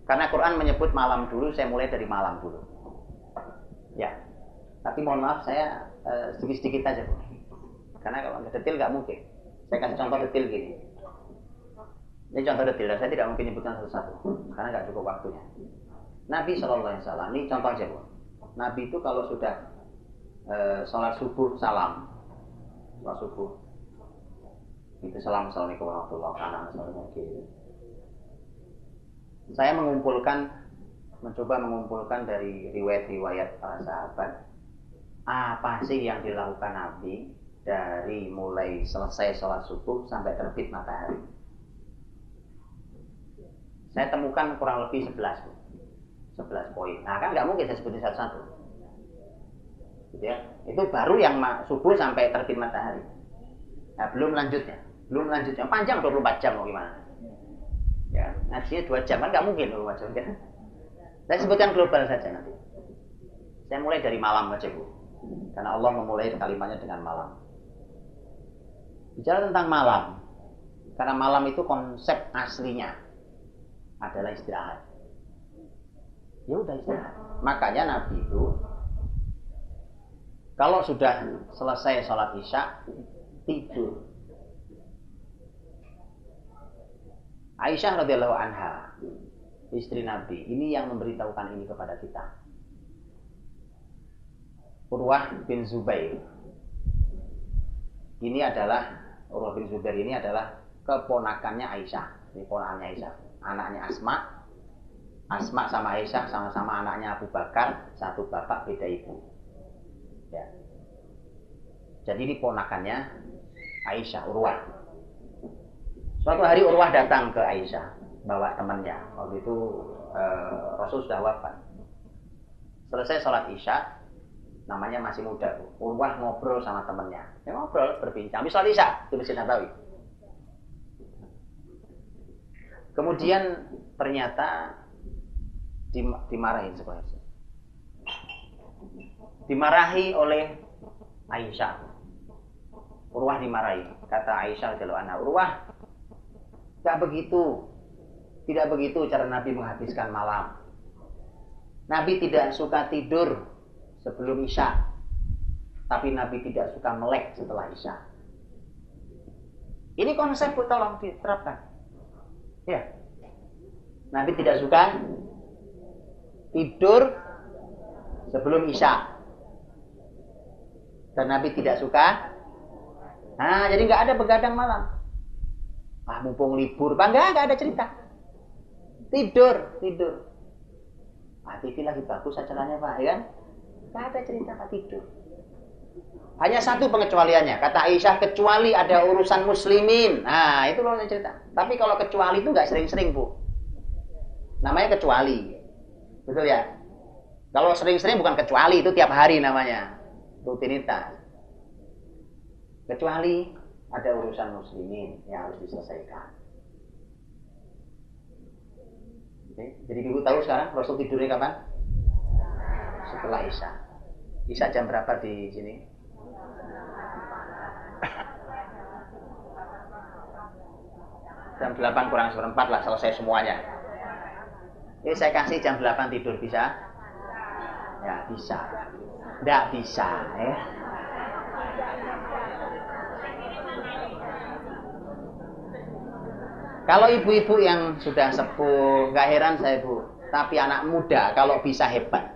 Karena Quran menyebut malam dulu, saya mulai dari malam dulu. Ya. Tapi mohon maaf saya sedikit-sedikit aja, Bu. Karena kalau detail nggak mungkin. Saya kasih contoh detail gini. Ini contoh detail, saya tidak mungkin menyebutkan satu-satu karena nggak cukup waktunya. Nabi SAW, ini contoh aja, Bu. Nabi itu kalau sudah sholat subuh salam, sholat subuh itu salam, assalamualaikum warahmatullahi wabarakatuh. Saya mencoba mengumpulkan dari riwayat-riwayat para sahabat apa sih yang dilakukan Nabi dari mulai selesai sholat subuh sampai terbit matahari. Saya temukan kurang lebih 11 poin. Nah kan nggak mungkin saya sebutin satu-satu. Gitu ya. Itu baru yang subuh sampai terbit matahari. Nah, belum lanjutnya. Panjang 24 jam mau gimana? Ya, ngajinya 2 jam kan nggak mungkin 24 jam kan? Saya sebutkan global saja nanti. Saya mulai dari malam aja Bu, karena Allah memulai kalimatnya dengan malam. Bicara tentang malam, karena malam itu konsep aslinya adalah istirahat. Ya udah istirahat. Makanya Nabi itu kalau sudah selesai sholat isya tidur. Aisyah radhiyallahu anha, istri Nabi, ini yang memberitahukan ini kepada kita. Urwah bin Zubair. Urwah bin Zubair ini adalah keponakannya Aisyah. Ini ponakannya Aisyah, anaknya Asma. Asma sama Aisyah sama-sama anaknya Abu Bakar, satu bapak beda ibu. Ya. Jadi ini ponakannya Aisyah, Urwah. Suatu hari Urwah datang ke Aisyah bawa temannya. Waktu itu Rasul sudah wafat. Selesai sholat isya, namanya masih muda, Bu. Urwah ngobrol sama temennya. Ya, ngobrol, berbincang. Habis sholat Isya di Masjid Nabawi. Kemudian ternyata dimarahin sekelas. Dimarahi oleh Aisyah. Urwah dimarahi. Kata Aisyah radhiyallahu anha, Urwah, tidak begitu cara Nabi menghabiskan malam. Nabi tidak suka tidur sebelum Isya, tapi Nabi tidak suka melek setelah Isya. Ini konsep, tolong diterapkan. Ya, Nabi tidak suka tidur sebelum Isya, dan Nabi tidak suka. Nah, jadi nggak ada begadang malam. Mumpung libur, Pak, nggak ada cerita. Tidur. TV lagi bagus acaranya, Pak, ya kan? Nggak ada cerita Pak tidur. Hanya satu pengecualiannya, kata Aisyah, kecuali ada urusan muslimin. Nah, itu loh cerita. Tapi kalau kecuali itu nggak sering-sering, Bu. Namanya kecuali. Betul ya? Kalau sering-sering bukan kecuali, itu tiap hari namanya. Rutinitas. Kecuali ada urusan muslimin yang harus diselesaikan. Oke. Jadi ibu tahu sekarang Rasul tidurnya kapan? Setelah Isya. Isya jam berapa di sini? Jam 8 kurang seperempat lah selesai semuanya. Ini saya kasih jam 8 tidur, bisa? Ya, bisa. Nggak bisa, ya. Kalau ibu-ibu yang sudah sepuh, nggak heran saya, Bu. Tapi anak muda kalau bisa hebat.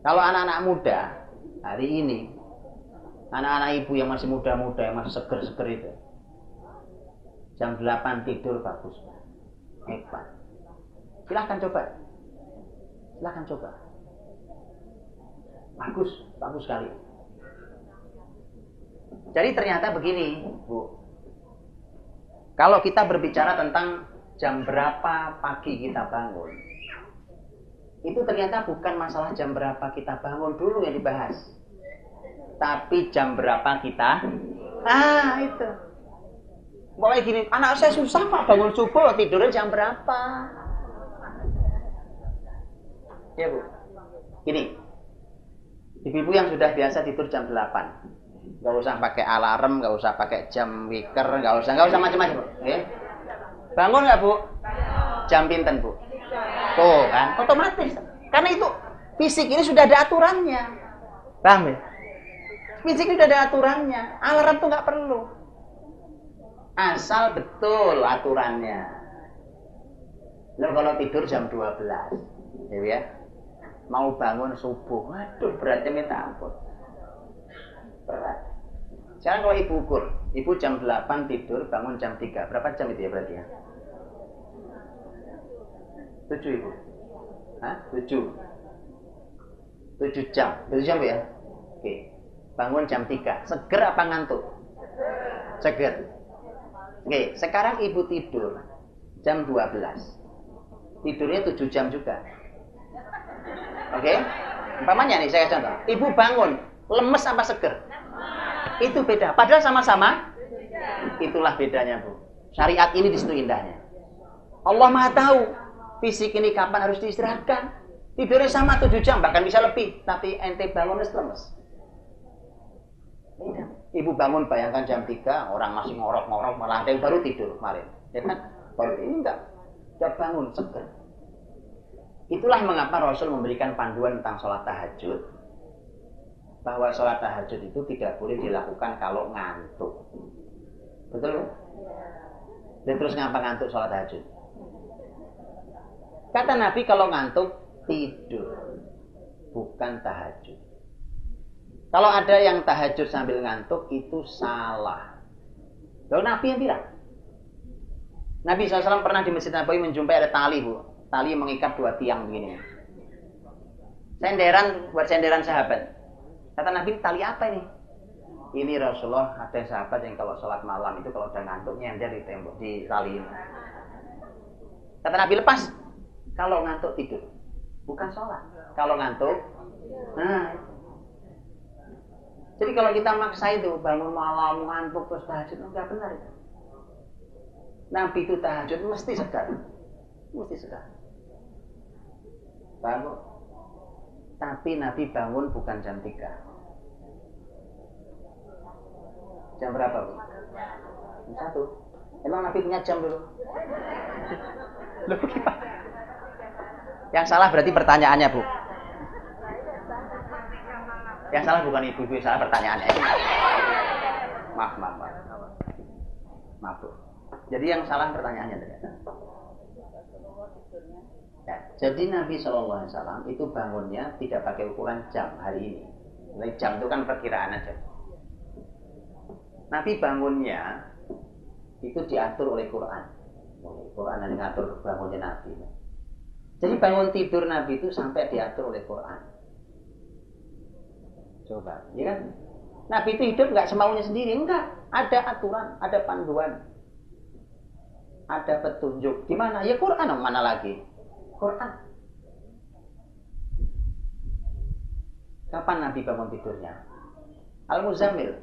Kalau anak-anak muda hari ini, anak-anak ibu yang masih muda-muda, yang masih seger-seger itu, jam 8 tidur bagus, hebat. Silahkan coba. Bagus sekali. Jadi ternyata begini, Bu. Kalau kita berbicara tentang jam berapa pagi kita bangun, itu ternyata bukan masalah jam berapa kita bangun dulu yang dibahas, tapi jam berapa kita. Itu. Pokoknya gini, anak saya susah Pak bangun subuh, tidurnya jam berapa? Ya, Bu. Gini, ibu-ibu yang sudah biasa tidur jam 8, nggak usah pakai alarm, nggak usah pakai jam wiker, nggak usah macam-macam. Okay? Bangun nggak, Bu? Jam pinten, Bu? Tuh kan, otomatis. Karena itu fisik ini sudah ada aturannya. Paham ya? Fisik ini sudah ada aturannya. Alarm tuh nggak perlu. Asal betul aturannya. Lalu kalau tidur jam 12, ya, mau bangun subuh, waduh beratnya minta ampun. Berat. Sekarang kalau ibu ukur, ibu jam 8 tidur, bangun jam 3. Berapa jam itu ya berarti ya? 7 ibu? 7 jam. 7 jam ya? Oke. Bangun jam 3. Seger apa ngantuk? Seger. Oke, sekarang ibu tidur jam 12. Tidurnya 7 jam juga. Oke? Umpamanya nih saya contoh. Ibu bangun, lemes apa seger? Itu beda. Padahal sama-sama. Itulah bedanya, Bu. Syariat ini di situ indahnya. Allah Maha tahu fisik ini kapan harus diistirahatkan. Tidurnya sama 7 jam, bahkan bisa lebih. Tapi ente bangun lemes. Ibu bangun bayangkan jam 3, orang masih ngorok-ngorok, malah ada yang baru tidur kemarin. Ya kan? Baru ini enggak bangun, seger. Itulah mengapa Rasul memberikan panduan tentang sholat tahajud. Bahwa sholat tahajud itu tidak boleh dilakukan kalau ngantuk. Betul? Dan terus ngapa ngantuk sholat tahajud? Kata Nabi kalau ngantuk tidur, bukan tahajud. Kalau ada yang tahajud sambil ngantuk itu salah. Lalu Nabi yang bilang. Nabi SAW pernah di Masjid Nabawi menjumpai ada tali, Bu. Tali mengikat 2 tiang begini. Senderan sahabat. Kata Nabi, tali apa ini? Ini Rasulullah, ada sahabat yang kalau sholat malam itu kalau udah ngantuk nyender di tembok, di tali ini. Kata Nabi, lepas. Kalau ngantuk tidur, bukan sholat. Kalau ngantuk, nah. Jadi kalau kita maksa itu bangun malam ngantuk terus tahajud, enggak benar itu. Nabi itu tahajud mesti segar, bangun. Tapi Nabi bangun bukan jam 3. Jam berapa, Bu? Jam 1. Emang Nabi punya jam dulu? Loh, gimana? Yang salah berarti pertanyaannya, Bu. Yang salah bukan ibu-ibu, salah pertanyaannya. Maaf, Bu. Jadi yang salah pertanyaannya ternyata. Ya, jadi Nabi SAW itu bangunnya tidak pakai ukuran jam hari ini. Jam itu kan perkiraan aja. Nabi bangunnya itu diatur oleh Quran. Quran yang mengatur bangunnya Nabi. Jadi bangun tidur Nabi itu sampai diatur oleh Quran. Coba, ya kan? Nabi itu hidup nggak semaunya sendiri, enggak. Ada aturan, ada panduan, ada petunjuk. Di mana? Ya Quran, mana lagi? Quran. Kapan Nabi bangun tidurnya? Al-Muzammil.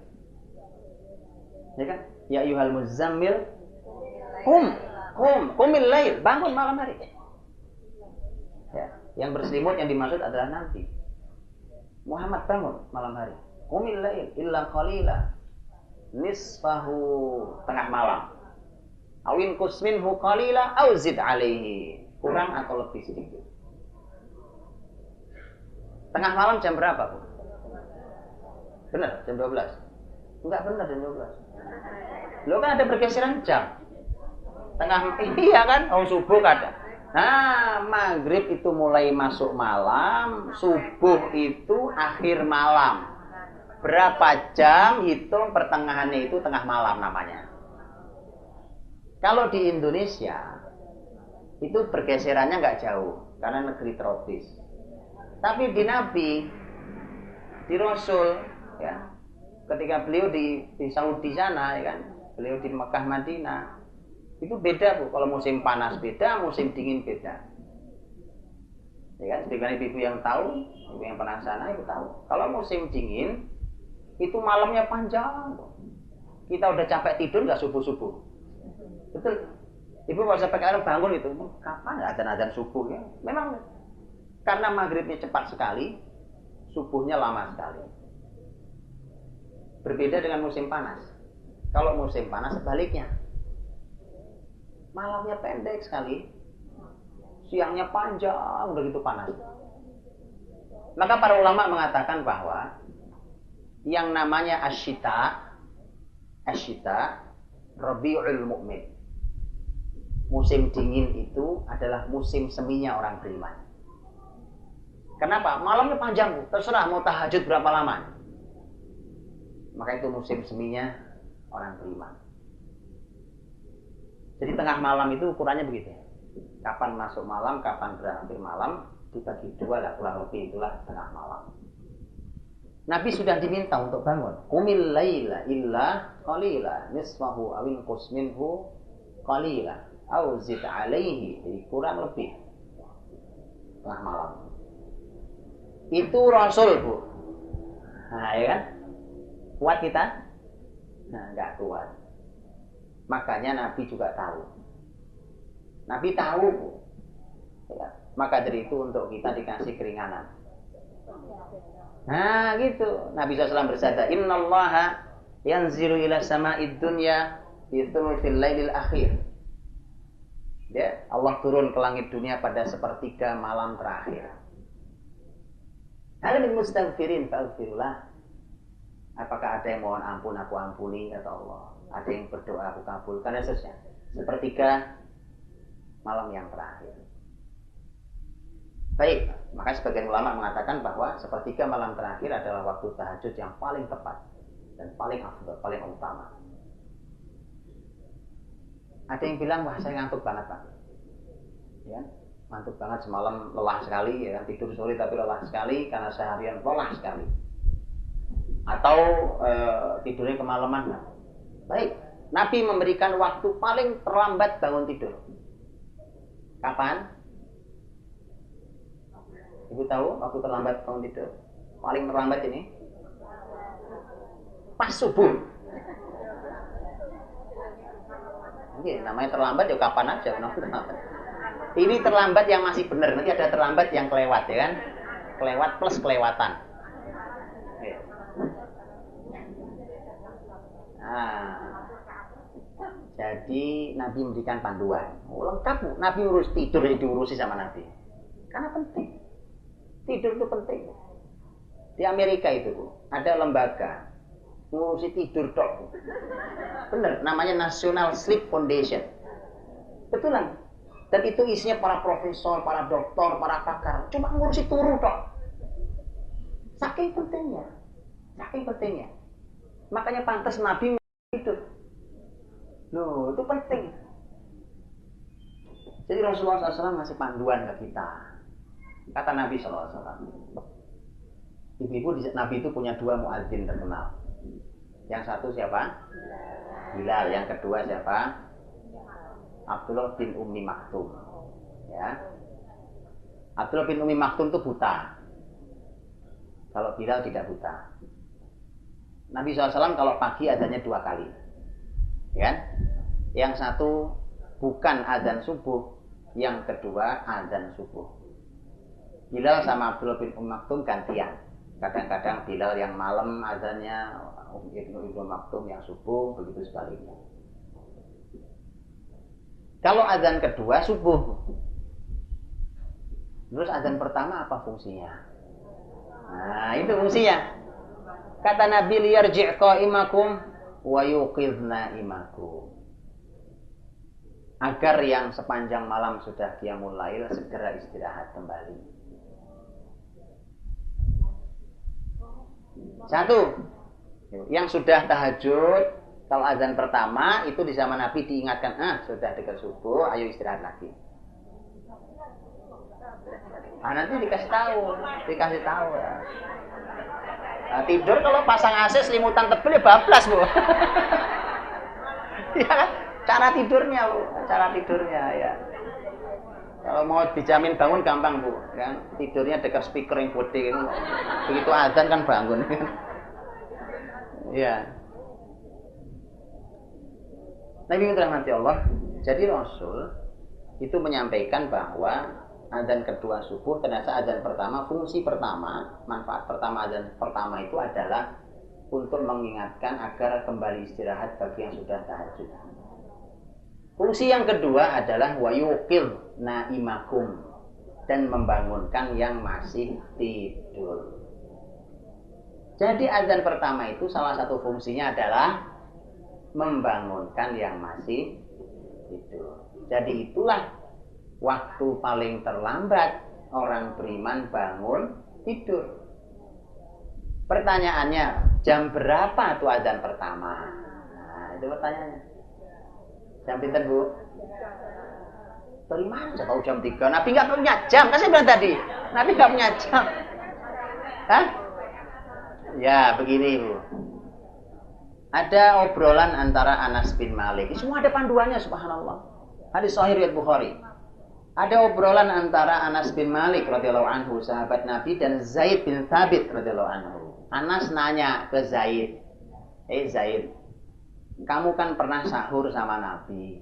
Ya kan? Ya ayyuhal muzammil qumil lail, bangun malam hari. Ya, yang berselimut yang dimaksud adalah Nabi Muhammad bangun malam hari. Qumil lail illa qalila nisfahu, tengah malam. Awin kusminhu qalila au zid alaihi, kurang atau lebih sedikit. Tengah malam jam berapa, Bu? Benar, jam 12. Enggak benar jam 12. Lo kan ada pergeseran jam. Iya kan? Oh, subuh ada. Nah, maghrib itu mulai masuk malam, subuh itu akhir malam. Berapa jam hitung pertengahannya itu tengah malam namanya. Kalau di Indonesia itu pergeserannya nggak jauh karena negeri tropis. Tapi di Nabi, di Rasul, ya, ketika beliau di Saudi sana, ya kan, beliau di Mekah Madinah, itu beda, Bu. Kalau musim panas beda, musim dingin beda. Ya kan, sebagian ibu yang tahu, ibu yang pernah sana itu tahu. Kalau musim dingin itu malamnya panjang. Kita udah capek tidur nggak subuh-subuh. Betul. Ibu kalau sampai sekarang bangun itu, kapan azan-azan subuh ya? Memang karena maghribnya cepat sekali, subuhnya lama sekali. Berbeda dengan musim panas. Kalau musim panas sebaliknya, malamnya pendek sekali, siangnya panjang, begitu panas. Maka para ulama mengatakan bahwa yang namanya asyita, Rabiul Mu'min, musim dingin itu adalah musim seminya orang beriman. Kenapa? Malamnya panjang, Bu. Terserah mau tahajud berapa lama. Maka itu musim seminya orang beriman. Jadi tengah malam itu ukurannya begitu. Kapan masuk malam, kapan berakhir malam, dibagi dua lah, kurang lebih itulah tengah malam. Nabi sudah diminta untuk bangun. Qumil laila illa qalila nisfahu awin qus minhu qalila au zid alaihi, jadi kurang lebih tengah malam. Itu Rasul, Bu. Nah, ya kan? Kuat kita? Nah, enggak kuat. Makanya Nabi juga tahu. Nabi tahu, Bu. Ya. Maka dari itu untuk kita dikasih keringanan. Nah, gitu. Nabi SAW bersabda, "Innallaha yanzilu ila sama'id dunya fi thuluthil lailil akhir." Ya, Allah turun ke langit dunia pada sepertiga malam terakhir. Hal min mustaghfirin fa'aghfirullah. Apakah ada yang mohon ampun, aku ampuni, kata Allah. Ada yang berdoa, aku kabulkan, dan seterusnya. Sepertiga malam yang terakhir. Baik, maka sebagian ulama mengatakan bahwa sepertiga malam terakhir adalah waktu tahajud yang paling tepat dan paling afdal, paling utama. Ada yang bilang, wah saya ngantuk banget, Pak. Ya, ngantuk banget semalam, lelah sekali, ya, tidur sore tapi lelah sekali karena seharian lelah sekali. Atau tidurnya kemalaman. Baik, Nabi memberikan waktu paling terlambat bangun tidur. Kapan? tahu waktu terlambat bangun tidur? Paling terlambat ini pas subuh. Ini namanya terlambat ya kapan aja, terlambat. Ini terlambat yang masih benar. Nanti ada terlambat yang kelewat, ya kan? Kelewat plus kelewatan. Nah, jadi Nabi memberikan panduan. Lengkap, Nabi urus tidur ini diurusi sama Nabi. Karena penting. Tidur itu penting. Di Amerika itu ada lembaga ngurusi tidur dok. Bener, namanya National Sleep Foundation. Betulan. Dan itu isinya para profesor, para doktor, para pakar. Cuma ngurusi turu dok. Saking pentingnya. Saking pentingnya. Makanya pantas Nabi tidur. Loh, itu penting. Jadi Rasulullah SAW ngasih panduan ke kita. Kata Nabi SAW. Ibu-ibu Nabi itu punya dua muadzin terkenal. Yang satu siapa? Bilal. Yang kedua siapa? Abdullah bin Ummi Maktum. Ya. Abdullah bin Ummi Maktum itu buta. Kalau Bilal tidak buta. Nabi SAW kalau pagi azannya 2 kali. Ya. Yang satu bukan azan subuh, yang kedua azan subuh. Bilal sama Abdullah bin Ummi Maktum gantian. Kadang-kadang Bilal yang malam azannya, Ibnu Maktum yang subuh, begitu sebaliknya. Kalau azan kedua subuh. Terus azan pertama apa fungsinya? Nah, itu fungsinya. Kata Nabi, liyarji' qa'imakum wa yuqidh na'imakum. Agar yang sepanjang malam sudah qiyamul lail segera istirahat kembali. Satu, yang sudah tahajud, kalau azan pertama itu di zaman Nabi diingatkan, sudah dekat subuh, ayo istirahat lagi. Nanti dikasih tahu ya. Nah, tidur kalau pasang AC selimutan tebel ya bablas bu. Ya kan? Cara tidurnya ya. Kalau mau dijamin bangun gampang bu, kan? Tidurnya dekat speaker yang gede, kan? Begitu azan kan bangun. Ya. Nabi rahmati Allah. Jadi Rasul itu menyampaikan bahwa azan kedua subuh ternyata azan pertama, fungsi pertama, manfaat pertama azan pertama itu adalah untuk mengingatkan agar kembali istirahat bagi yang sudah tahajud. Fungsi yang kedua adalah wayuqil na'imakum, dan membangunkan yang masih tidur. Jadi azan pertama itu salah satu fungsinya adalah membangunkan yang masih tidur. Jadi itulah waktu paling terlambat orang beriman bangun tidur. Pertanyaannya, jam berapa tuh azan pertama? Nah, itu pertanyaannya. Jam pinten bu? Terima aja tahu jam 3. Nabi nggak punya jam, kan saya bilang tadi. Nabi nggak punya jam. Hah? Ya begini bu. Ada obrolan antara Anas bin Malik. Semua ada panduannya, subhanallah. Hadis sahih riwayat Bukhari. Ada obrolan antara Anas bin Malik radhiyallahu anhu, sahabat Nabi, dan Zaid bin Thabit radhiyallahu anhu. Anas nanya ke Zaid, Zaid, kamu kan pernah sahur sama Nabi.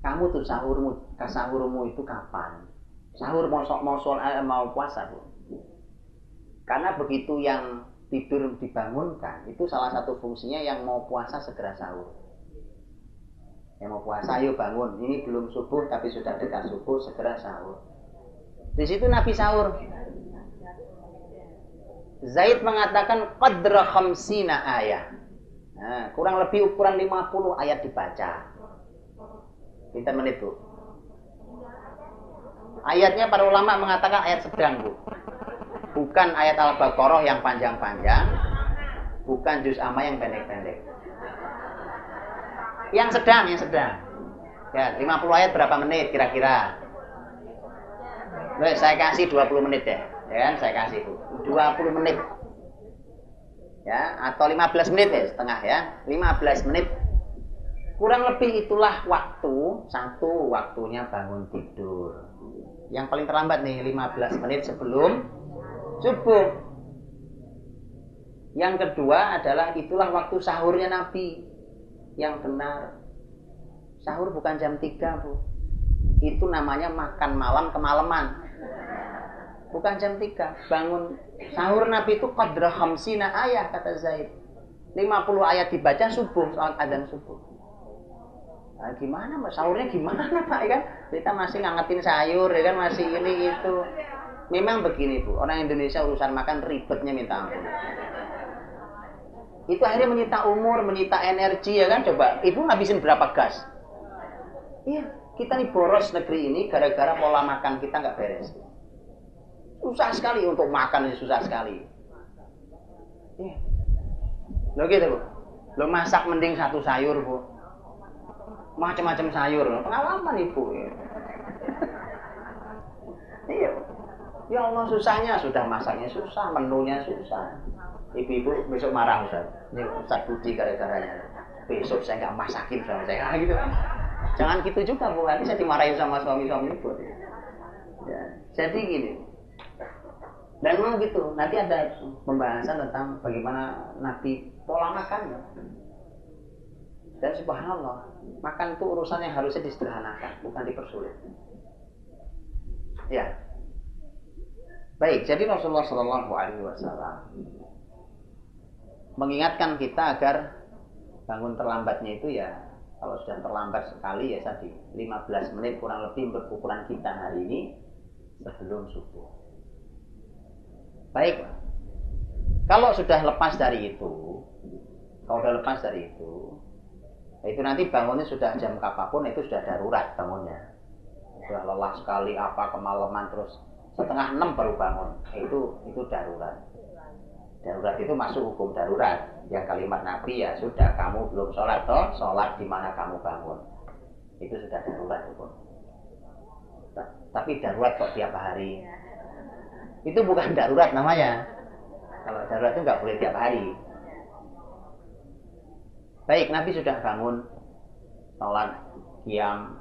Kamu tuh sahurmu itu kapan? Sahur mau puasa bu? Karena begitu yang tidur dibangunkan, itu salah satu fungsinya yang mau puasa segera sahur. Yang mau puasa, ayo bangun. Ini belum subuh tapi sudah dekat subuh, segera sahur. Di situ Nabi sahur. Zaid mengatakan qadra khamsina ayat. Nah, kurang lebih ukuran 50 ayat dibaca. Pinten menit bu? Ayatnya para ulama mengatakan ayat sedang bu. Bukan ayat Al-Baqarah yang panjang-panjang, bukan juz amma yang pendek-pendek. Yang sedang. Ya, 50 ayat berapa menit kira-kira? Baik, saya kasih 20 menit deh. Ya kan, saya kasih bu. 20 menit. Ya, atau 15 menit ya, setengah ya. 15 menit. Kurang lebih itulah waktunya bangun tidur. Yang paling terlambat nih 15 menit sebelum subuh. Yang kedua adalah itulah waktu sahurnya Nabi yang benar. Sahur bukan jam 3, Bu. Itu namanya makan malam kemalaman. Bukan jam 3. Bangun sahur Nabi itu qadra khamsina ayat kata Zaid. 50 ayat dibaca subuh, saat adzan subuh. Nah, gimana Mas? Sahurnya gimana Pak? Ya kan? Kita masih ngangetin sayur, ya kan? Masih ini itu. Memang begini Bu, orang Indonesia urusan makan ribetnya minta ampun. Itu akhirnya menyita umur, menyita energi, ya kan? Coba, Ibu ngabisin berapa gas? Iya, kita nih boros negeri ini gara-gara pola makan kita nggak beres. Susah sekali untuk makan, susah sekali. Iya. Loh gitu Bu. Lo masak mending satu sayur Bu. Macam-macam sayur, pengalaman Ibu. Iya. Ya Allah susahnya, sudah masaknya susah, menunya susah. Ibu-ibu besok marah Ustaz. Ini Ustaz Budi gara-garanya. Besok saya nggak masakin sama saya gitu. Jangan gitu juga Bu, nanti saya dimarahin sama suami-suami Ibu. Ya, jadi gini. Dan memang gitu, nanti ada pembahasan tentang bagaimana Nabi pola makannya. Dan subhanallah, makan itu urusan yang harusnya disederhanakan, bukan dipersulit. Ya. Baik, jadi Rasulullah SAW mengingatkan kita agar bangun terlambatnya itu ya, kalau sudah terlambat sekali ya tadi 15 menit kurang lebih berukuran kita hari ini sebelum subuh. Baik. Kalau sudah lepas dari itu, itu nanti bangunnya sudah jam apapun itu sudah darurat bangunnya. Sudah lelah sekali apa kemalaman terus 5:30 baru bangun. Itu darurat. Darurat itu masuk hukum darurat. Yang kalimat Nabi ya sudah kamu belum sholat toh, sholat di mana kamu bangun. Itu sudah darurat hukum. Tapi darurat kok tiap hari. Itu bukan darurat namanya. Kalau darurat itu nggak boleh tiap hari. Baik, Nabi sudah bangun, sholat, qiyam.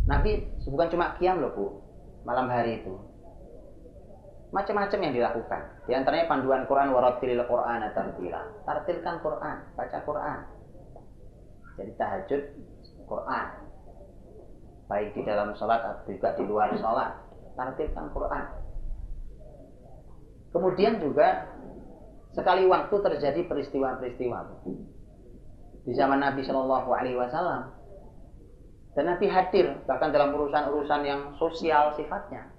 Nabi bukan cuma qiyam loh Bu, malam hari itu. Macam-macam yang dilakukan. Di antaranya panduan Quran, warattilil Qur'ana tartila. Tartilkan Quran, baca Quran. Jadi tahajud Quran. Baik di dalam sholat atau juga di luar sholat. Tartilkan Quran. Kemudian juga sekali waktu terjadi peristiwa-peristiwa di zaman Nabi Shallallahu Alaihi Wasallam, dan Nabi hadir bahkan dalam urusan-urusan yang sosial sifatnya,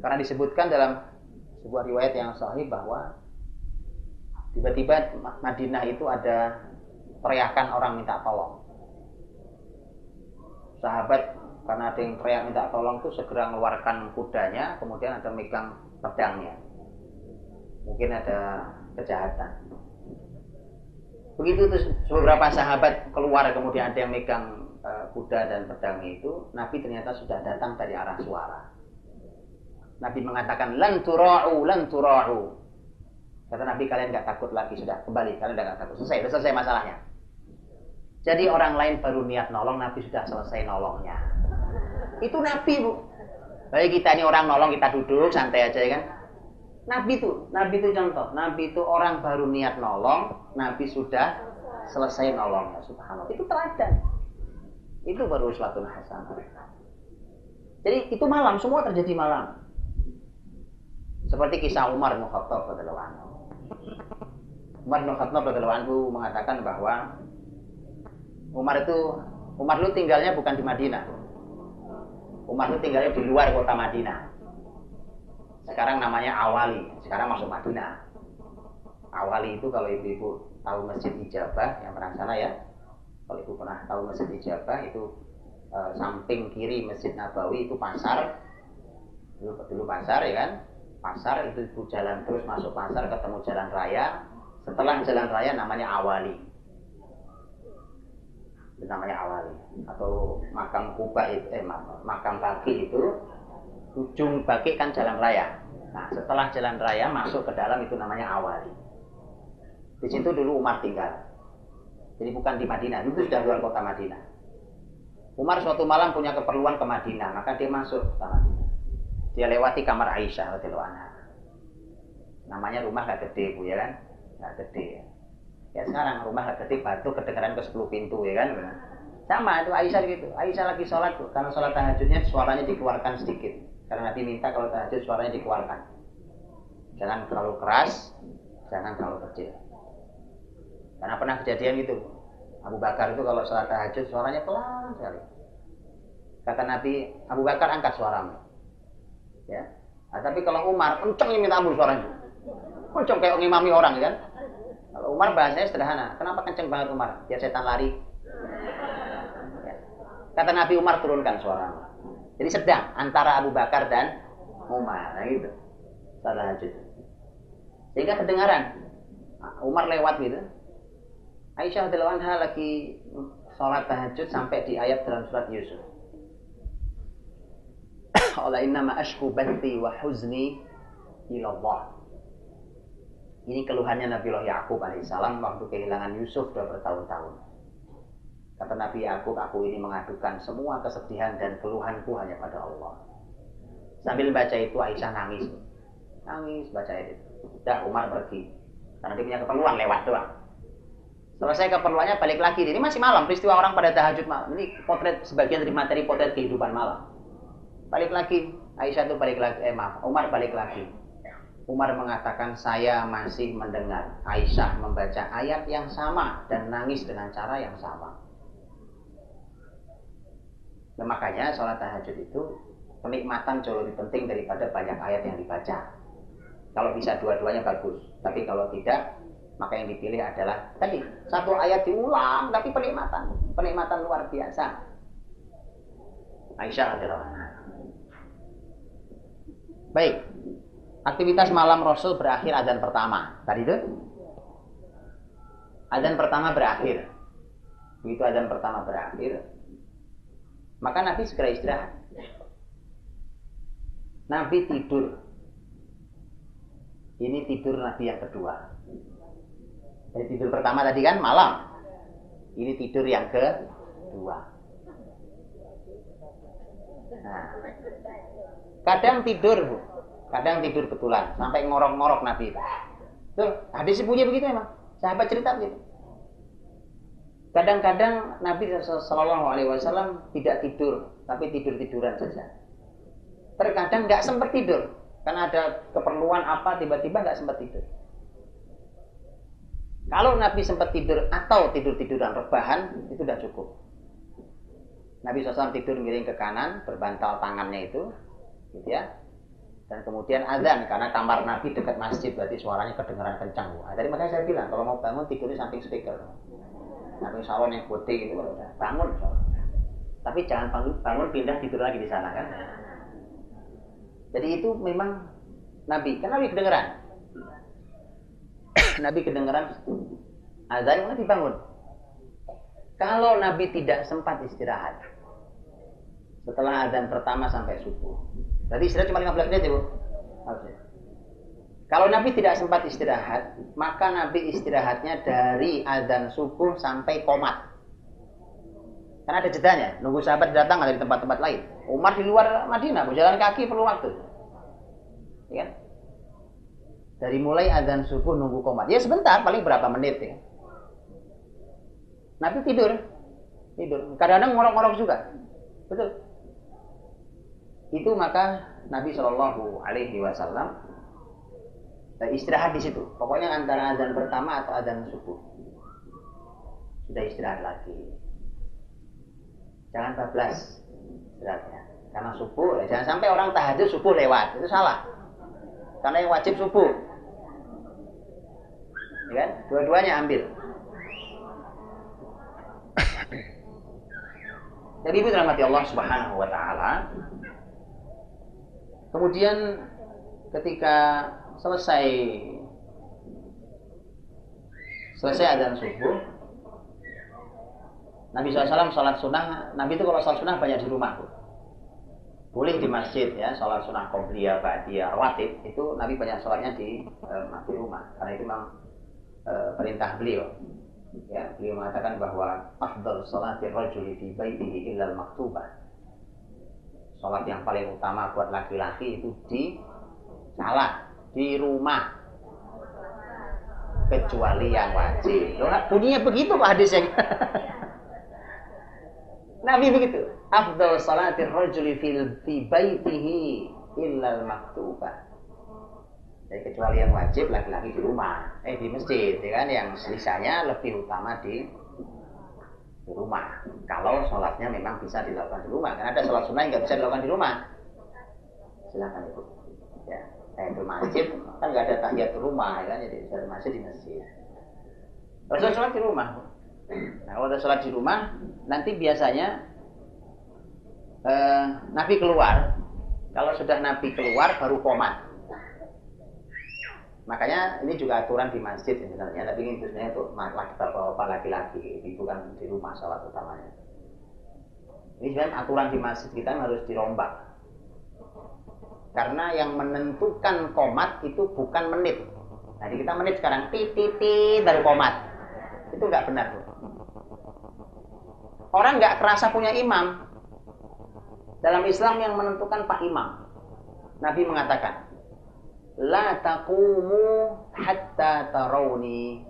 karena disebutkan dalam sebuah riwayat yang sahih bahwa tiba-tiba Madinah itu ada teriakan orang minta tolong. Sahabat karena ada yang teriak minta tolong itu segera mengeluarkan kudanya, kemudian ada megang pedangnya, mungkin ada kejahatan. Begitu terus beberapa sahabat keluar, kemudian ada yang megang kuda dan pedangnya itu, Nabi ternyata sudah datang dari arah suara. Nabi mengatakan lan tura'u. Kata Nabi, kalian nggak takut lagi, sudah kembali, kalian nggak takut, selesai masalahnya. Jadi orang lain baru niat nolong, Nabi sudah selesai nolongnya. Itu Nabi Bu. Baik kita ini orang nolong, kita duduk santai aja ya kan. Nabi itu contoh. Nabi itu orang baru niat nolong, Nabi sudah selesai nolongnya. Subhanallah. Itu teladan. Itu baru uswatun hasanah. Jadi itu malam, semua terjadi malam. Seperti kisah Umar bin Khattab radhiyallahu anhu. Umar bin Khattab radhiyallahu anhu mengatakan bahwa Umar dulu tinggalnya bukan di Madinah. Umar itu tinggalnya di luar kota Madinah. Sekarang namanya Awali, sekarang masuk Madinah. Awali itu kalau ibu-ibu tahu Masjid Ijabah, yang pernah sana ya. Kalau ibu pernah tahu Masjid Ijabah itu samping kiri Masjid Nabawi itu pasar. Dulu pasar ya kan. Pasar itu ibu jalan terus masuk pasar ketemu jalan raya. Setelah jalan raya namanya Awali. Itu namanya Awali. Atau makam Kuba itu, makam Baqi itu ujung Baqi kan jalan raya. Nah, setelah jalan raya masuk ke dalam itu namanya Awali. Di situ dulu Umar tinggal. Jadi bukan di Madinah, itu sudah luar kota Madinah. Umar suatu malam punya keperluan ke Madinah, maka dia masuk ke Madinah. Dia lewati kamar Aisyah radhiyallahu anha. Namanya rumah gak gede Bu ya kan? Gak gede. Ya sekarang rumah gak gede, batu kedengaran ke 10 pintu ya kan? Sama itu Aisyah gitu. Aisyah lagi sholat tuh, karena sholat tahajudnya suaranya dikeluarkan sedikit. Karena Nabi minta kalau tahajud suaranya dikeluarkan. Jangan terlalu keras, jangan terlalu kecil. Karena pernah kejadian gitu. Abu Bakar itu kalau sholat tahajud suaranya pelan sekali. Kata Nabi, Abu Bakar angkat suaramu. Ya. Nah, tapi kalau Umar kenceng minta ampun suaranya. Kenceng kayak ngimami orang kan. Kalau Umar bahasanya sederhana. Kenapa kenceng banget Umar? Biar setan lari. Ya. Kata Nabi Umar turunkan suaramu. Jadi sedang antara Abu Bakar dan Umar, nah gitu. Salat tahajud. Sehingga kedengaran. Umar lewat gitu. Aisyah radhiyallahu anha lagi sholat tahajud sampai di ayat dalam surat Yusuf. Qala innama ashku bathi wa huzni ila Allah. Ini keluhannya Nabiullah Yakub alaihissalam waktu kehilangan Yusuf sudah bertahun-tahun. Kata Nabi Yakub, aku ini mengadukan semua kesedihan dan keluhanku hanya pada Allah. Sambil baca itu Aisyah nangis. Nangis baca itu. Dah Umar pergi. Karena dia punya keperluan lewat doang. Selesai keperluannya balik lagi. Ini masih malam, peristiwa orang pada tahajud malam. Ini potret sebagian dari materi potret kehidupan malam. Balik lagi. Aisyah itu balik lagi. Umar balik lagi. Umar mengatakan saya masih mendengar Aisyah membaca ayat yang sama dan nangis dengan cara yang sama. Nah, makanya sholat tahajud itu kenikmatan jauh lebih penting daripada banyak ayat yang dibaca. Kalau bisa dua-duanya bagus, tapi kalau tidak, maka yang dipilih adalah tadi satu ayat diulang, tapi penikmatan luar biasa. Aisyah radhiyallahu anha. Baik, aktivitas malam Rasul berakhir azan pertama. Tadi itu azan pertama berakhir. Begitu azan pertama berakhir, maka Nabi segera istirahat. Nabi tidur. Ini tidur Nabi yang kedua. Jadi tidur pertama tadi kan malam. Ini tidur yang kedua. Nah, kadang tidur Bu. Kadang tidur betulan sampai ngorok-ngorok Nabi itu. Tuh, hadis punya begitu emang. Sahabat cerita begitu. Kadang-kadang Nabi SAW tidak tidur, tapi tidur-tiduran saja. Terkadang nggak sempat tidur, karena ada keperluan apa tiba-tiba nggak sempat tidur. Kalau Nabi sempat tidur atau tidur-tiduran rebahan, itu sudah cukup. Nabi SAW tidur miring ke kanan, berbantal tangannya itu, gitu ya. Dan kemudian azan, karena kamar Nabi dekat masjid, berarti suaranya kedengaran kencang. Nah, tadi makanya saya bilang, kalau mau bangun tidurnya samping speaker. Nabi salon yang putih itu bangun. Tapi jangan bangun pindah tidur lagi di sana kan. Jadi itu memang Nabi, kan Nabi kedengeran. Nabi kedengeran azan, Nabi bangun. Kalau Nabi tidak sempat istirahat setelah azan pertama sampai subuh, berarti istirahat cuma 15 menit ya Bu? Kalau Nabi tidak sempat istirahat, maka Nabi istirahatnya dari azan subuh sampai qomat. Karena ada jedanya, nunggu sahabat datang dari tempat-tempat lain. Umar di luar Madinah, berjalan kaki perlu waktu. Ya? Dari mulai azan subuh nunggu qomat. Ya sebentar, paling berapa menit ya. Nabi tidur. Kadang-kadang ngorok-ngorok juga. Betul. Itu maka Nabi SAW istirahat di situ. Pokoknya antara azan pertama atau azan subuh. Sudah istirahat lagi. Jangan bablas istirahatnya. Karena subuh, ya, jangan sampai orang tahajud subuh lewat. Itu salah. Karena yang wajib subuh. Ya kan? Dua-duanya ambil. Jadi ibu dirahmati Allah Subhanahu wa taala. Kemudian ketika selesai azan subuh, Nabi SAW sholat sunnah. Nabi itu kalau sholat sunnah banyak di rumah. Boleh di masjid ya, sholat sunnah qobliyah, ba'diyah, rawatib itu Nabi banyak sholatnya di rumah. Karena itu memang perintah beliau. Ya, beliau mengatakan bahwa afdal salatir rajuli fi baitihi illa al-maktubah. Salat yang paling utama buat laki-laki itu di rumah, kecuali yang wajib. Loh, bunyinya begitu kok hadisnya. Nabi begitu. Afdal salatir rajuli fi baitihi illa al-maktubah. Jadi kecuali yang wajib laki-laki di rumah, di masjid, ya kan? Yang sisanya lebih utama di rumah. Kalau sholatnya memang bisa dilakukan di rumah, karena ada sholat sunnah yang nggak bisa dilakukan di rumah. Silakan ibu. Ya, di masjid kan nggak ada tahiyatul rumah, ya kan? Jadi bisa di masjid. Kalau sholat di rumah, nah kalau ada sholat di rumah, nanti biasanya Nabi keluar. Kalau sudah Nabi keluar baru qomat. Makanya ini juga aturan di masjid sebenarnya, tapi ini sebenarnya untuk bapak-bapak laki-laki, itu kan di rumah sholat utamanya. Ini sebenarnya aturan di masjid kita harus dirombak. Karena yang menentukan qomat itu bukan menit. Jadi kita menit sekarang, titit baru qomat. Itu nggak benar. Orang nggak kerasa punya imam. Dalam Islam yang menentukan Pak Imam. Nabi mengatakan, la taqumu hatta tarawni.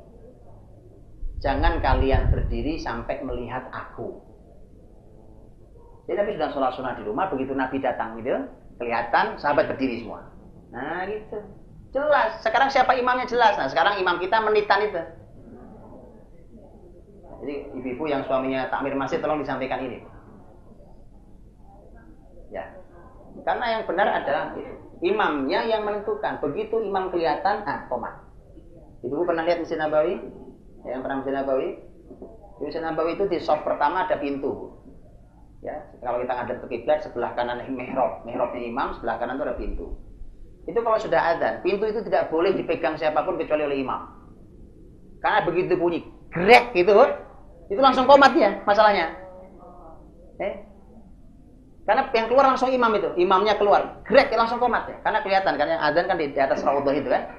Jangan kalian berdiri sampai melihat aku. Jadi Nabi sudah sholat sunnah di rumah, begitu Nabi datang gitu, kelihatan sahabat berdiri semua. Nah gitu. Jelas. Sekarang siapa imamnya jelas. Nah sekarang imam kita menitan itu. Jadi ibu-ibu yang suaminya takmir masjid tolong disampaikan ini. Ya. Karena yang benar adalah imamnya yang menentukan. Begitu imam kelihatan, qomat. Ibu pernah lihat Masjid Nabawi? Yang pernah Masjid Nabawi? Di Masjid Nabawi itu di shop pertama ada pintu. Ya, kalau kita ngadep ke kiblat, sebelah kanan mihrab, mihrabnya imam, sebelah kanan itu ada pintu. Itu kalau sudah adzan, pintu itu tidak boleh dipegang siapapun kecuali oleh imam. Karena begitu bunyi grek gitu, itu langsung qomat ya masalahnya. Karena yang keluar langsung imam itu, imamnya keluar, grek langsung qomat ya, karena kelihatan kan yang adzan kan di atas raudhah itu kan,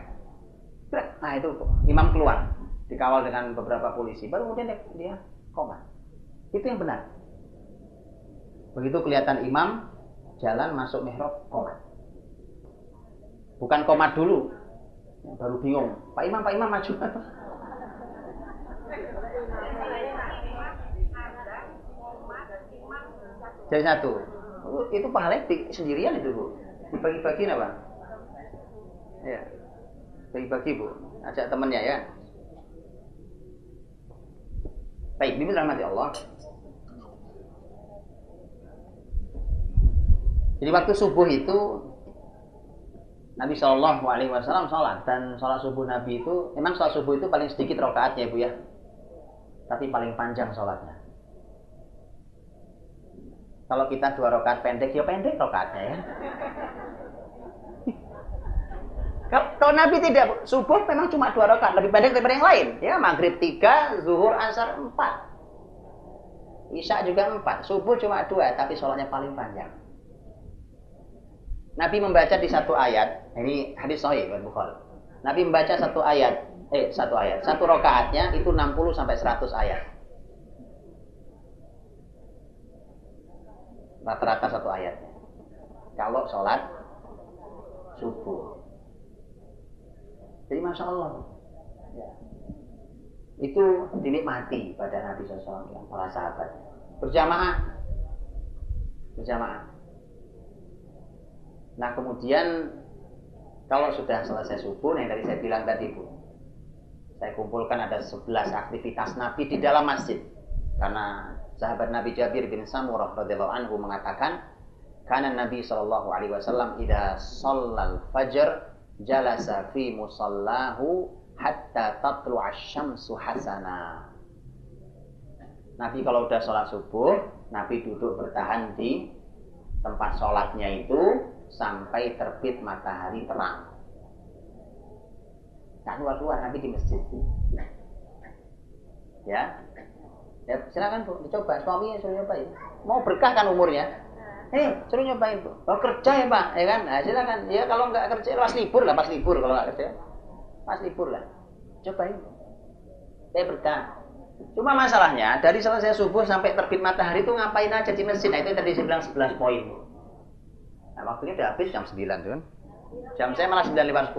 grek. Nah itu imam keluar, dikawal dengan beberapa polisi, baru kemudian dia qomat. Itu yang benar. Begitu kelihatan imam jalan masuk mihrab, qomat. Bukan qomat dulu, baru bingung, Pak Imam maju. Jadi satu. Itu pahalanya sendirian itu Bu. Dibagi-bagi apa? Ya. Bagi-bagi Bu. Ajak temannya ya. Baik, bimbing rahmati Allah. Jadi waktu subuh itu Nabi SAW sholat, dan sholat subuh Nabi itu memang sholat subuh itu paling sedikit rakaatnya Bu ya. Tapi paling panjang sholatnya. Kalau kita 2 rakaat pendek, ya pendek rakaatnya ya. Kalau Nabi tidak, subuh memang cuma 2 rakaat, lebih pendek daripada yang lain. Ya, maghrib 3, zuhur, asar 4. Isya juga 4, subuh cuma 2, tapi sholatnya paling panjang. Nabi membaca di satu ayat, ini hadis sahih Bukhari. Nabi membaca satu rakaatnya itu 60 sampai 100 ayat. Rata-rata satu ayatnya. Kalau sholat subuh. Jadi Masya Allah. Ya. Itu dinikmati pada Nabi SAW dan para sahabat. Berjamaah. Nah kemudian kalau sudah selesai subuh, yang tadi saya bilang tadi Bu, saya kumpulkan ada 11 aktivitas Nabi di dalam masjid. Karena sahabat Nabi Jabir bin Samurah radhiyallahu anhu mengatakan, kana Nabi sallallahu alaihi wasallam idza shallal fajr jalasa fi musallahu hatta tatlu'a asy-syamsu hasana. Nabi kalau udah sholat subuh, Nabi duduk bertahan di tempat sholatnya itu sampai terbit matahari terang. Nah, keluar Nabi di masjid. Ya. Ya, silakan Bu, dicoba. Suaminya suruh nyobain. Mau berkah kan umurnya? Suruh nyobain Bu. Oh, kerja ya Pak, ya kan? Nah, silakan. Ya kalau nggak kerja, pas libur kalau nggak kerja. Pas libur lah. Cobain. Berkah. Cuma masalahnya dari selesai subuh sampai terbit matahari itu ngapain aja di masjid? Nah, itu tadi saya bilang 11 poin. Nah, waktunya udah habis jam 9 tuh kan. Jam saya malah 9:10.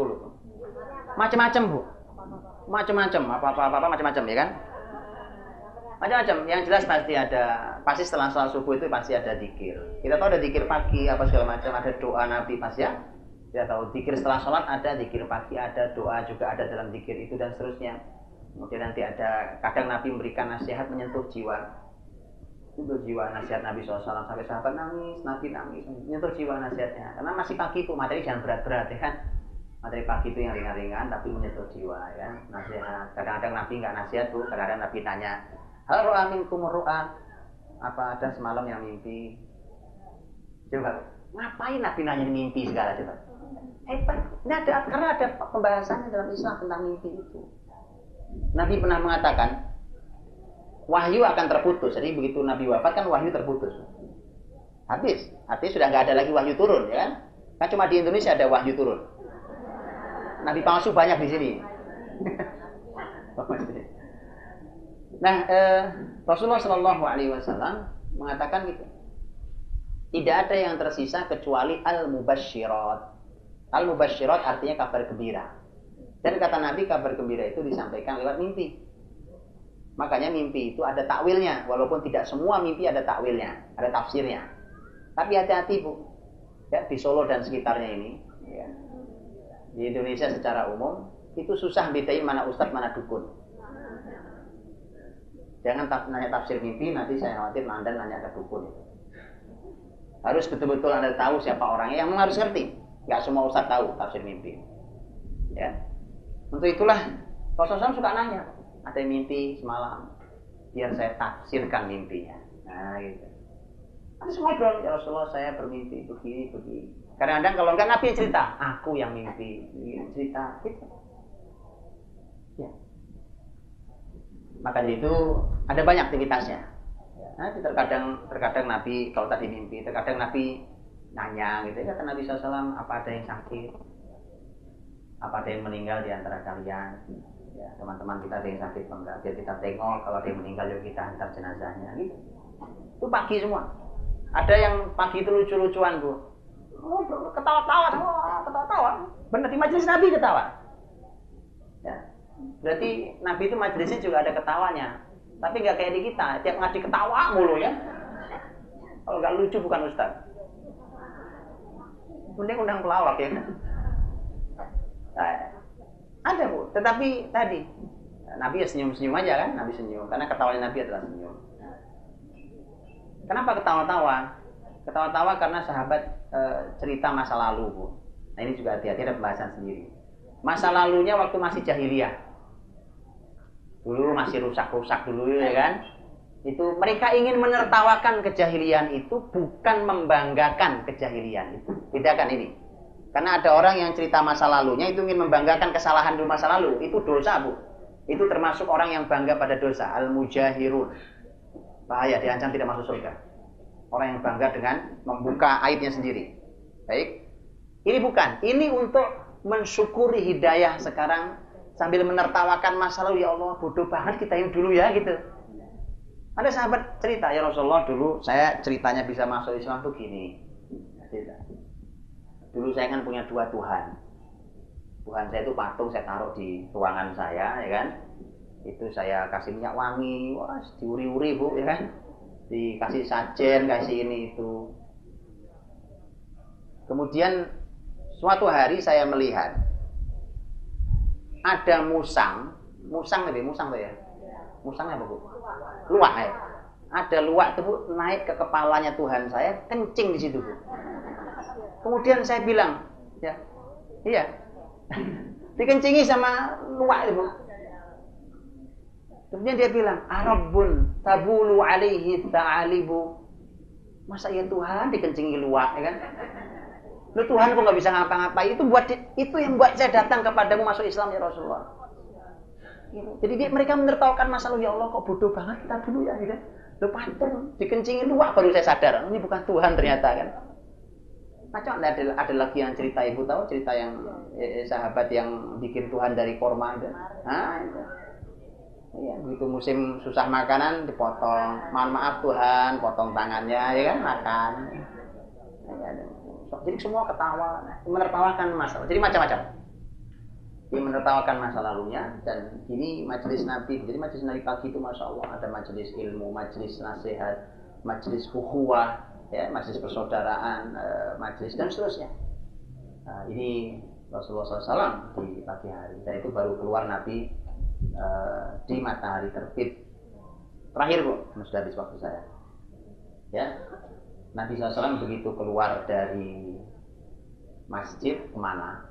Macam-macam, Bu. Macam-macam, apa-apa macam-macam ya kan? Macam-macam. Yang jelas pasti setelah sholat subuh itu pasti ada zikir. Kita tahu ada zikir pagi apa segala macam, ada doa Nabi pasti ya. Kita tahu zikir setelah sholat ada, zikir pagi ada, doa juga ada dalam zikir itu dan seterusnya. Kemudian nanti ada kadang Nabi memberikan nasihat menyentuh jiwa. Menyentuh jiwa nasihat Nabi SAW sampai sahabat nangis, Nabi nangis, menyentuh jiwa nasihatnya. Karena masih pagi itu materi jangan berat-berat ya kan. Materi pagi itu yang ringan-ringan tapi menyentuh jiwa ya. Nasihat. Kadang-kadang Nabi nggak nasihat tuh, kadang-kadang Nabi tanya, hal ro'a minkum ru'a, apa ada semalam yang mimpi? Coba, ngapain Nabi nanya mimpi segala coba? Hebat, ini ada karena ada pembahasannya dalam Islam tentang mimpi itu. Nabi pernah mengatakan wahyu akan terputus. Jadi begitu Nabi wafat kan wahyu terputus. Habis, artinya sudah nggak ada lagi wahyu turun, ya kan? Kan cuma di Indonesia ada wahyu turun. Nabi palsu banyak di sini. Nah, Rasulullah Shallallahu Alaihi Wasallam mengatakan gitu. Tidak ada yang tersisa kecuali al-mubasyirat. Al-mubasyirat artinya kabar gembira. Dan kata Nabi kabar gembira itu disampaikan lewat mimpi. Makanya mimpi itu ada takwilnya. Walaupun tidak semua mimpi ada takwilnya, ada tafsirnya. Tapi hati-hati Bu. Ya, di Solo dan sekitarnya ini, ya, di Indonesia secara umum itu susah bedain mana ustadz mana dukun. Jangan nanya tafsir mimpi, nanti saya khawatir Anda nanya ke dukun itu. Harus betul-betul Anda tahu siapa orangnya, yang harus ngerti. Nggak semua ustadz tahu tafsir mimpi. Ya. Untuk itulah Rasulullah suka nanya, ada yang mimpi semalam, biar saya tafsirkan mimpinya. Nah gitu. Ada semua bilang, ya Rasulullah saya bermimpi begini. Kadang-kadang kalau enggak Nabi cerita, aku yang mimpi, cerita gitu. Ya. Makanya itu ada banyak aktivitasnya. Nanti terkadang Nabi kalau tadi mimpi, terkadang Nabi nanya gitu, kata Nabi SAW, apa ada yang sakit, apa ada yang meninggal di antara kalian, ya, teman-teman kita ada yang sakit enggak, biar kita tengok, kalau ada yang meninggal yuk kita hantar jenazahnya gitu. Itu pagi semua. Ada yang pagi itu lucu-lucuan Bu, ketawa-tawa, benar di majelis Nabi ketawa. Ya. Berarti Nabi itu majelisnya juga ada ketawanya, tapi nggak kayak di kita, tiap ngaji ketawa mulu ya. Kalau nggak lucu bukan ustaz. Mending undang pelawak ya. Nah, ada Bu, tetapi tadi Nabi ya senyum-senyum aja kan, Nabi senyum, karena ketawanya Nabi adalah senyum. Kenapa ketawa-tawa? Ketawa-tawa karena sahabat cerita masa lalu Bu. Nah ini juga hati-hati, ada pembahasan sendiri. Masa lalunya waktu masih jahiliyah. Dulu masih rusak-rusak dulu ya kan. Itu mereka ingin menertawakan kejahilian itu, bukan membanggakan kejahilian itu. Bedakan ini. Karena ada orang yang cerita masa lalunya itu ingin membanggakan kesalahan dulu masa lalu. Itu dosa Bu. Itu termasuk orang yang bangga pada dosa. Al-mujahirun. Bahaya, diancam tidak masuk surga. Orang yang bangga dengan membuka aibnya sendiri. Baik. Ini bukan. Ini untuk mensyukuri hidayah sekarang sambil menertawakan masa lalu. Ya Allah, bodoh banget kita yang dulu ya gitu. Ada sahabat cerita, ya Rasulullah dulu saya ceritanya bisa masuk Islam tuh gini. Dulu saya kan punya dua Tuhan. Tuhan saya itu patung, saya taruh di ruangan saya, ya kan. Itu saya kasih minyak wangi, wah diuri-uri Bu, ya kan. Dikasih sajen, kasih ini itu. Kemudian suatu hari saya melihat ada musang tuh ya. Musangnya apa Bu? Luwak ya. Ada luwak itu Bu naik ke kepalanya Tuhan saya, kencing di situ Bu. Kemudian saya bilang, ya, iya, dikencingi sama luwak itu Bu. Kemudian dia bilang, Arabbun tabulu alaihi ta'alibu. Masa ya Tuhan dikencingi luwak, ya kan? Lu Tuhan kok nggak bisa ngapa-ngapain? Itu yang buat saya datang kepadamu masuk Islam ya Rasulullah. Jadi mereka menertawakan masa lalu, ya Allah kok bodoh banget kita dulu ya, gitu. Lu patung dikencingi luwak, baru saya sadar, ini bukan Tuhan ternyata kan. Macam ada lagi yang cerita, Ibu tahu cerita yang sahabat yang bikin Tuhan dari korma itu. Nah, itu. Ya, begitu musim susah makanan dipotong. Mohon maaf Tuhan, potong tangannya, ya kan makan. Ya, jadi semua ketawa, menertawakan masalah. Jadi macam-macam. Dia menertawakan masa lalunya dan ini majelis Nabi. Jadi majelis Nabi pagi itu masya Allah ada majelis ilmu, majelis nasihat, majelis ukhuwah, ya, majelis persaudaraan, majelis dan seterusnya. Nah, ini Rasulullah SAW di pagi hari. Dan itu baru keluar Nabi di matahari terbit. Terakhir Bu, sudah habis waktu saya. Ya, Nabi SAW begitu keluar dari masjid kemana?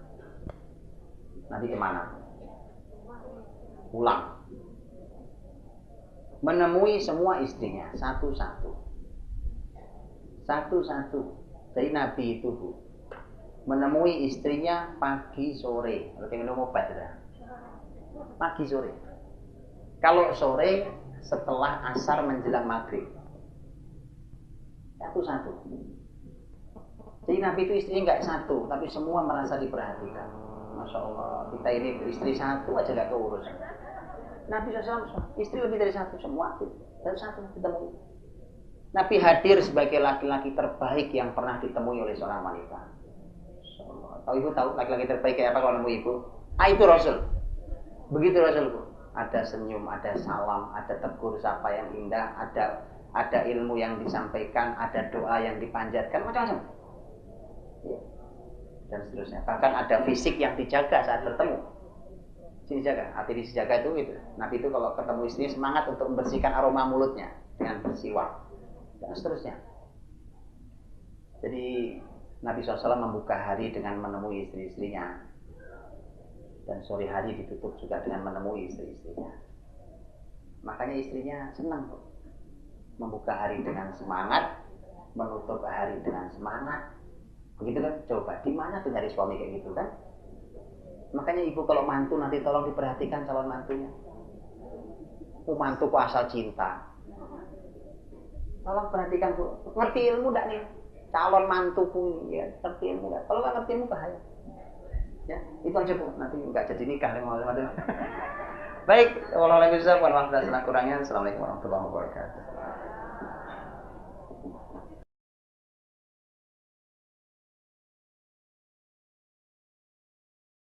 Nabi kemana? Pulang. Menemui semua istrinya satu-satu. Satu-satu. Jadi Nabi itu Bu, menemui istrinya pagi sore. Kalau minum obat ya. Pagi sore. Kalau sore setelah asar menjelang maghrib. Satu-satu. Jadi Nabi itu istrinya enggak satu, tapi semua merasa diperhatikan. Masya Allah, kita ini istri satu aja enggak keurus. Nabi SAW istri lebih dari satu, semua dari satu ditemui. Nabi hadir sebagai laki-laki terbaik yang pernah ditemui oleh seorang wanita. Tahu ibu tahu laki-laki terbaik kayak apa kalau nemu ibu? Itu Rasul. Begitu Rasul Bu. Ada senyum, ada salam, ada tegur sapa yang indah, ada ilmu yang disampaikan, ada doa yang dipanjatkan, macam-macam. Ya. Dan seterusnya. Bahkan ada fisik yang dijaga saat bertemu. Dijaga, hati dijaga itu gitu. Nabi itu kalau ketemu istri semangat untuk membersihkan aroma mulutnya dengan bersiwak dan seterusnya. Jadi Nabi SAW membuka hari dengan menemui istri-istrinya. Dan sore hari ditutup juga dengan menemui istri-istrinya. Makanya istrinya senang tuh. Membuka hari dengan semangat, menutup hari dengan semangat. Begitu kan? Coba, di mana tuh nyari suami kayak gitu kan? Makanya ibu kalau mantu nanti tolong diperhatikan calon mantunya. Mantu kok asal cinta. Tolong perhatikan Bu. Ngerti ilmu enggak nih? Calon mantuku ya, ngerti ilmu enggak? Kalau enggak ngerti ilmu bahaya. Ya, itu aja Bu. Nanti enggak jadi nikah lima-lima. Baik, wallahualam bishawab. Mohon maaf dan kurangnya. Assalamualaikum warahmatullahi wabarakatuh.